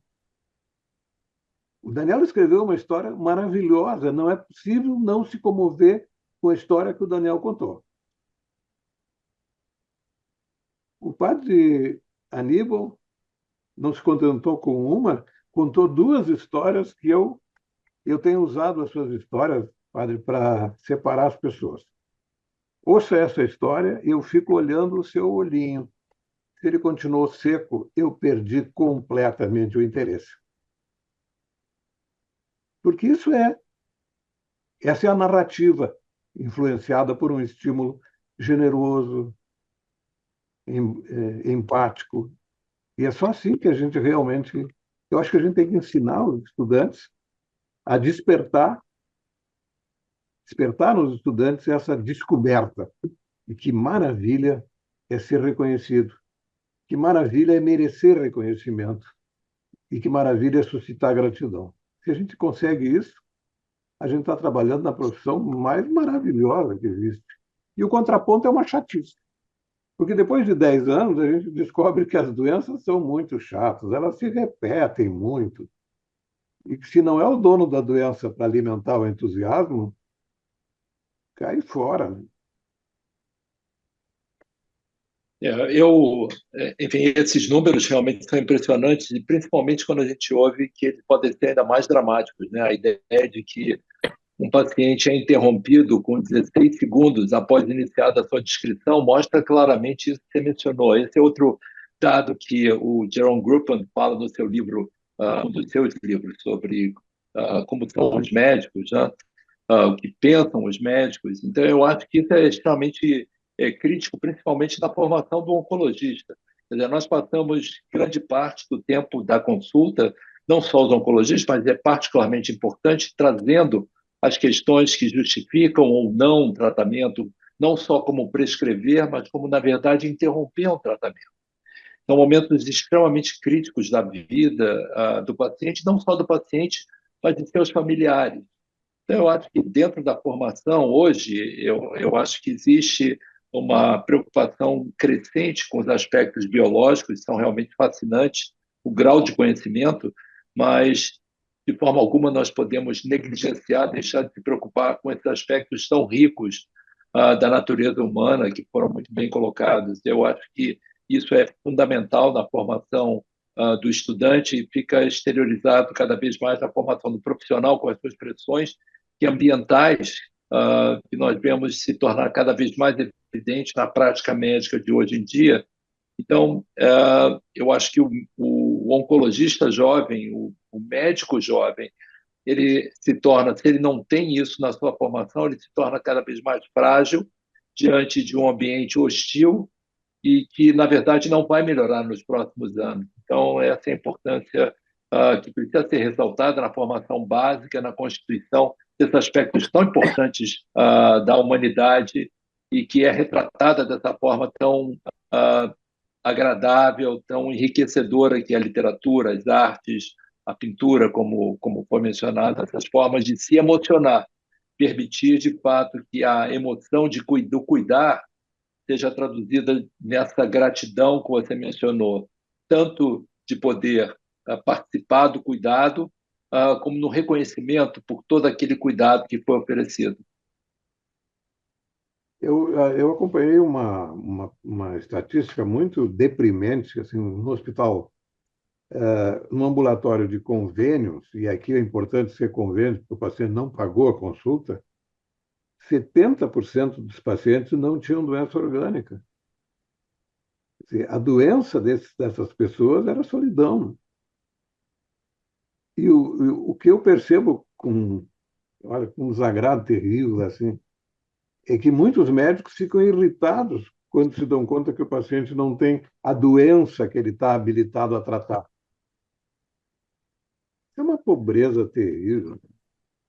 O Daniel escreveu uma história maravilhosa, não é possível não se comover com a história que o Daniel contou. O padre Aníbal não se contentou com uma, contou duas histórias que eu tenho usado as suas histórias, padre, para separar as pessoas. Ouça essa história e eu fico olhando o seu olhinho. Se ele continuou seco, eu perdi completamente o interesse. Porque essa é a narrativa influenciada por um estímulo generoso, empático. E é só assim que a gente realmente... Eu acho que a gente tem que ensinar os estudantes a despertar nos estudantes essa descoberta. E que maravilha é ser reconhecido. Que maravilha é merecer reconhecimento. E que maravilha é suscitar gratidão. Se a gente consegue isso, a gente está trabalhando na profissão mais maravilhosa que existe. E o contraponto é uma chatice. Porque depois de 10 anos, a gente descobre que as doenças são muito chatas, elas se repetem muito. E que se não é o dono da doença para alimentar o entusiasmo, cai fora. Enfim, esses números realmente são impressionantes, e principalmente quando a gente ouve que eles podem ser ainda mais dramáticos, né? A ideia de que um paciente é interrompido com 16 segundos após iniciada a sua descrição mostra claramente isso que você mencionou. Esse é outro dado que o Jerome Gruppen fala no seu livro, um dos seus livros, sobre como são os médicos, né? O que pensam os médicos. Então, eu acho que isso é extremamente crítico, principalmente na formação do oncologista. Quer dizer, nós passamos grande parte do tempo da consulta, não só os oncologistas, mas é particularmente importante, trazendo as questões que justificam ou não o tratamento, não só como prescrever, mas como, na verdade, interromper um tratamento. São momentos extremamente críticos da vida do paciente, não só do paciente, mas de seus familiares. Então, eu acho que dentro da formação, hoje, eu acho que existe uma preocupação crescente com os aspectos biológicos, são realmente fascinantes, o grau de conhecimento, mas, de forma alguma, nós podemos negligenciar, deixar de se preocupar com esses aspectos tão ricos da natureza humana, que foram muito bem colocados. Eu acho que isso é fundamental na formação do estudante e fica exteriorizado cada vez mais na formação do profissional, com as suas pressões que ambientais que nós vemos se tornar cada vez mais evidente na prática médica de hoje em dia. Então, eu acho que o oncologista jovem, o médico jovem, ele se torna, se ele não tem isso na sua formação, ele se torna cada vez mais frágil diante de um ambiente hostil e que, na verdade, não vai melhorar nos próximos anos. Então, essa é a importância que precisa ser ressaltada na formação básica, na Constituição, desses aspectos tão importantes da humanidade e que é retratada dessa forma tão agradável, tão enriquecedora, que é a literatura, as artes, a pintura, como foi mencionado, essas formas de se emocionar, permitir, de fato, que a emoção do cuidar seja traduzida nessa gratidão que você mencionou, tanto de poder participar do cuidado, como no reconhecimento por todo aquele cuidado que foi oferecido. Eu acompanhei uma estatística muito deprimente, assim, no hospital, no ambulatório de convênios, e aqui é importante ser convênio, porque o paciente não pagou a consulta, 70% dos pacientes não tinham doença orgânica. Quer dizer, a doença dessas pessoas era solidão. E o que eu percebo com um desagrado terrível, assim, é que muitos médicos ficam irritados quando se dão conta que o paciente não tem a doença que ele está habilitado a tratar. É uma pobreza terrível.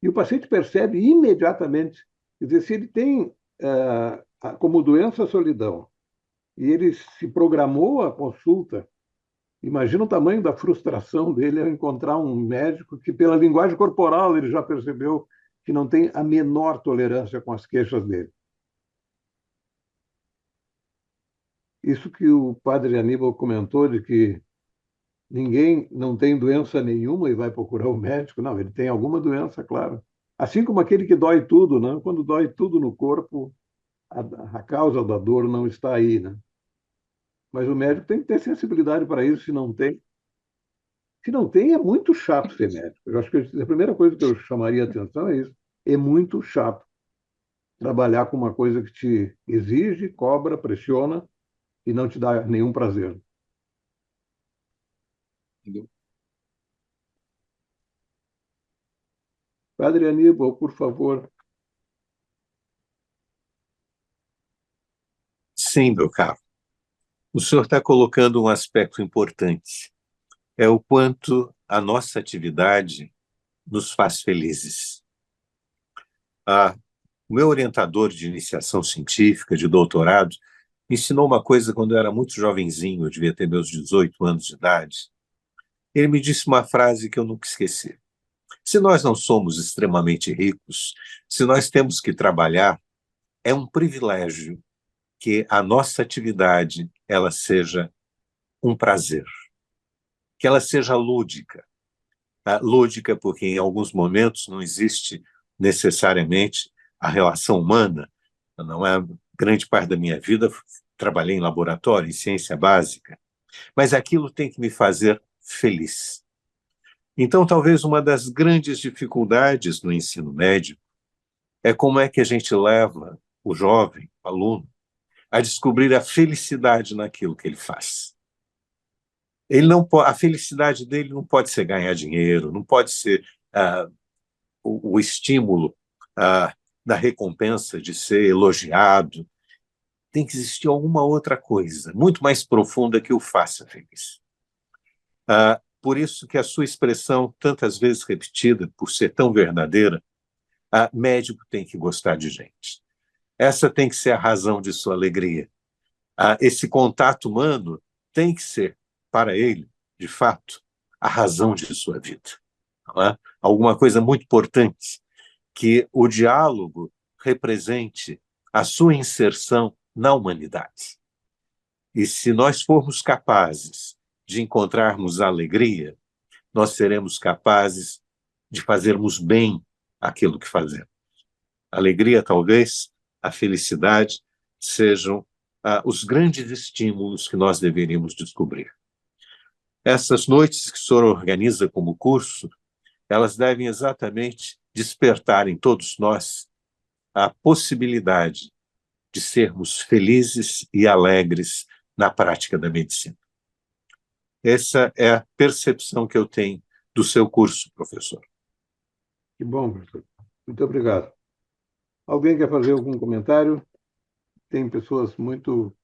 E o paciente percebe imediatamente. Quer dizer, se ele tem como doença a solidão e ele se programou a consulta Imagina o tamanho da frustração dele ao encontrar um médico que, pela linguagem corporal, ele já percebeu que não tem a menor tolerância com as queixas dele. Isso que o padre Aníbal comentou, de que ninguém não tem doença nenhuma e vai procurar o médico. Não, ele tem alguma doença, claro. Assim como aquele que dói tudo, né? Quando dói tudo no corpo, a causa da dor não está aí, né? Mas o médico tem que ter sensibilidade para isso, se não tem, é muito chato ser médico. Eu acho que a primeira coisa que eu chamaria a atenção é isso. É muito chato trabalhar com uma coisa que te exige, cobra, pressiona e não te dá nenhum prazer. Padre Aníbal, por favor. Sim, meu caro. O senhor está colocando um aspecto importante. É o quanto a nossa atividade nos faz felizes. O meu orientador de iniciação científica, de doutorado, me ensinou uma coisa quando eu era muito jovenzinho, eu devia ter meus 18 anos de idade. Ele me disse uma frase que eu nunca esqueci. Se nós não somos extremamente ricos, se nós temos que trabalhar, é um privilégio que a nossa atividade ela seja um prazer, que ela seja lúdica. Lúdica porque em alguns momentos não existe necessariamente a relação humana. Não é grande parte da minha vida trabalhei em laboratório, em ciência básica, mas aquilo tem que me fazer feliz. Então, talvez uma das grandes dificuldades no ensino médio é como é que a gente leva o jovem, o aluno, a descobrir a felicidade naquilo que ele faz. Ele não a felicidade dele não pode ser ganhar dinheiro, não pode ser o estímulo da recompensa de ser elogiado. Tem que existir alguma outra coisa, muito mais profunda que o faça feliz. Por isso que a sua expressão, tantas vezes repetida, por ser tão verdadeira, médico tem que gostar de gente. Essa tem que ser a razão de sua alegria. Esse contato humano tem que ser, para ele, de fato, a razão de sua vida. Não é? Alguma coisa muito importante, que o diálogo represente a sua inserção na humanidade. E se nós formos capazes de encontrarmos a alegria, nós seremos capazes de fazermos bem aquilo que fazemos. A alegria, talvez, a felicidade, sejam os grandes estímulos que nós deveríamos descobrir. Essas noites que o senhor organiza como curso, elas devem exatamente despertar em todos nós a possibilidade de sermos felizes e alegres na prática da medicina. Essa é a percepção que eu tenho do seu curso, professor. Que bom, professor. Muito obrigado. Alguém quer fazer algum comentário? Tem pessoas muito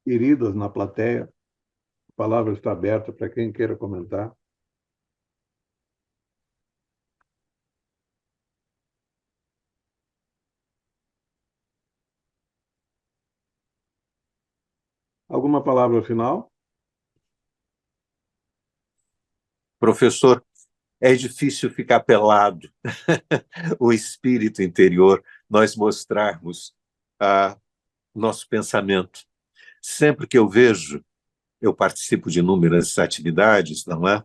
queridas na plateia. A palavra está aberta para quem queira comentar. Alguma palavra final? Professor, é difícil ficar pelado o espírito interior, nós mostrarmos nosso pensamento. Sempre que eu vejo, eu participo de inúmeras atividades, não é?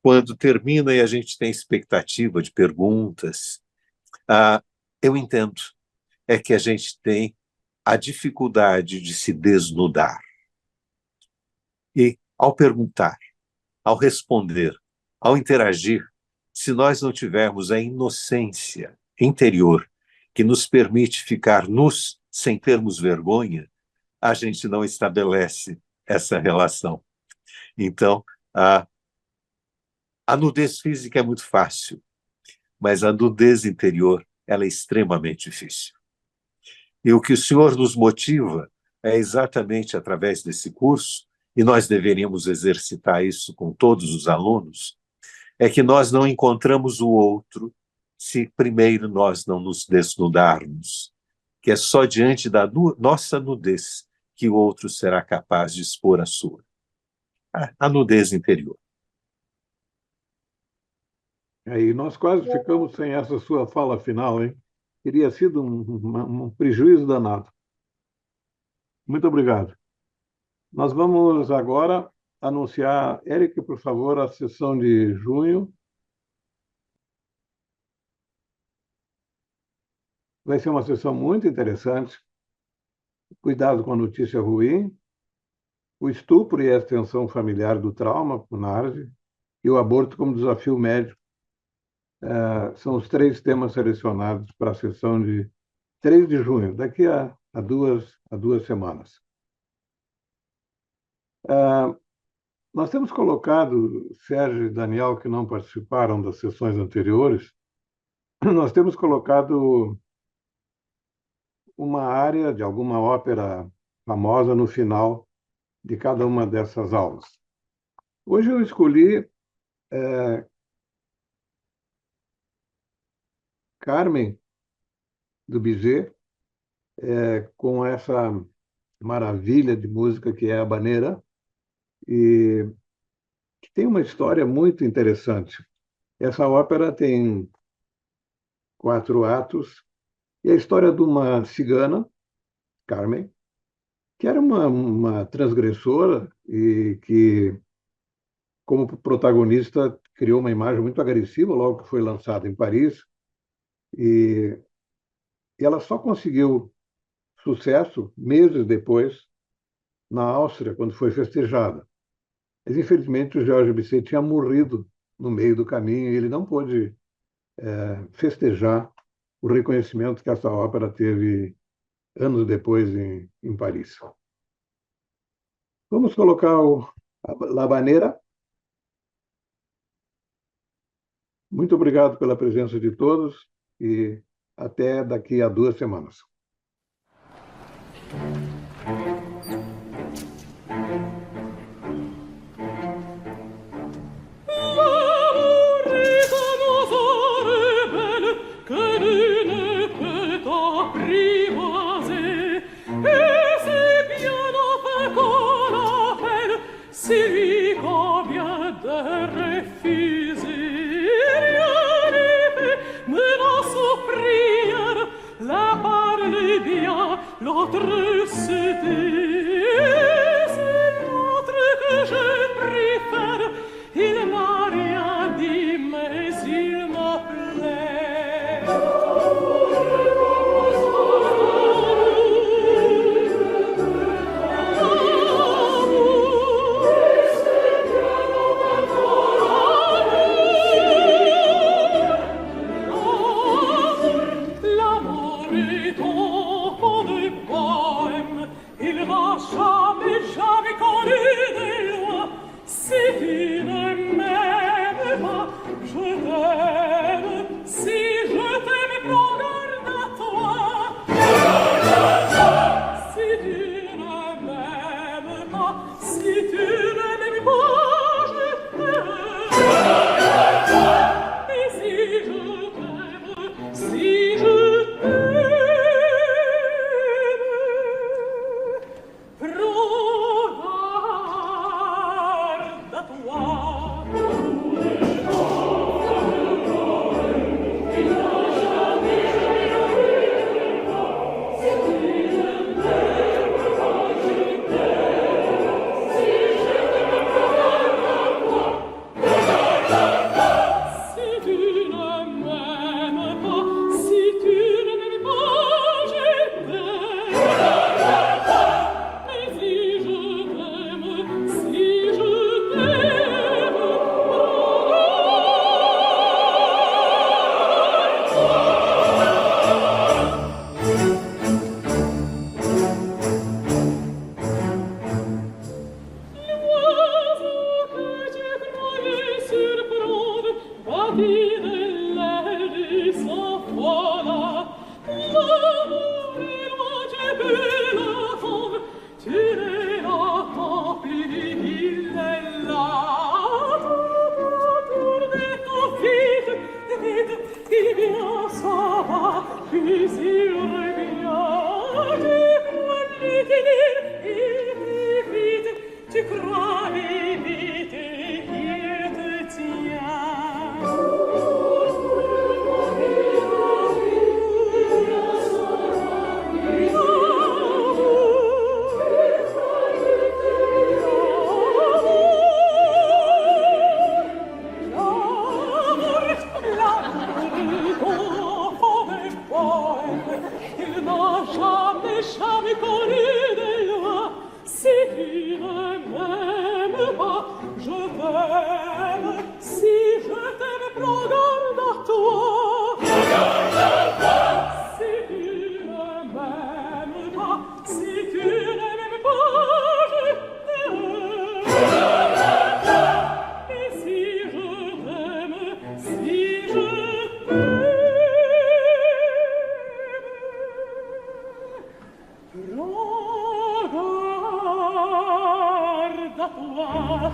Quando termina e a gente tem expectativa de perguntas, eu entendo, é que a gente tem a dificuldade de se desnudar. E ao perguntar, ao responder, ao interagir, se nós não tivermos a inocência interior que nos permite ficar nus sem termos vergonha, a gente não estabelece essa relação. Então, a nudez física é muito fácil, mas a nudez interior ela é extremamente difícil. E o que o senhor nos motiva é exatamente através desse curso, e nós deveríamos exercitar isso com todos os alunos, é que nós não encontramos o outro se primeiro nós não nos desnudarmos, que é só diante da nossa nudez que o outro será capaz de expor a sua. a nudez interior. Aí nós quase ficamos sem essa sua fala final, hein? Teria sido um prejuízo danado. Muito obrigado. Nós vamos agora anunciar, Eric, por favor, a sessão de junho. Vai ser uma sessão muito interessante. Cuidado com a notícia ruim, o estupro e a extensão familiar do trauma, o NARD, e o aborto como desafio médico. São os 3 temas selecionados para a sessão de 3 de junho, daqui a duas semanas. Nós temos colocado, Sérgio e Daniel, que não participaram das sessões anteriores, nós temos colocado uma área de alguma ópera famosa no final de cada uma dessas aulas. Hoje eu escolhi Carmen, do Bizet, com essa maravilha de música que é a habanera, e que tem uma história muito interessante. Essa ópera tem 4 atos, e a história de uma cigana, Carmen, que era uma transgressora e que, como protagonista, criou uma imagem muito agressiva logo que foi lançada em Paris, e ela só conseguiu sucesso meses depois na Áustria, quando foi festejada. Mas, infelizmente, o Georges Bizet tinha morrido no meio do caminho e ele não pôde festejar o reconhecimento que essa ópera teve anos depois em Paris. Vamos colocar a La Habanera. Muito obrigado pela presença de todos e até daqui a 2 semanas. L'autre c'était, c'est l'autre que je préfère. Il n'a rien dit, mais il m'appelait. L'amour est enfant de poème, il n'a jamais, jamais connu des lois. Si tu ne m'aimes pas, je t'aime. Si je t'aime, prends garde à toi. Si tu ne m'aimes pas, si tu ne m'aimes pas, je t'aime. Et si je t'aime, si je t'aime, prends méchant connu de loi. Si tu ne m'aimes pas, je t'aime. Si je t'aime, prends garde à toi. Si tu ne m'aimes pas, si tu ne m'aimes pas, je t'aime. Et si je t'aime, si je t'aime, prends garde à toi.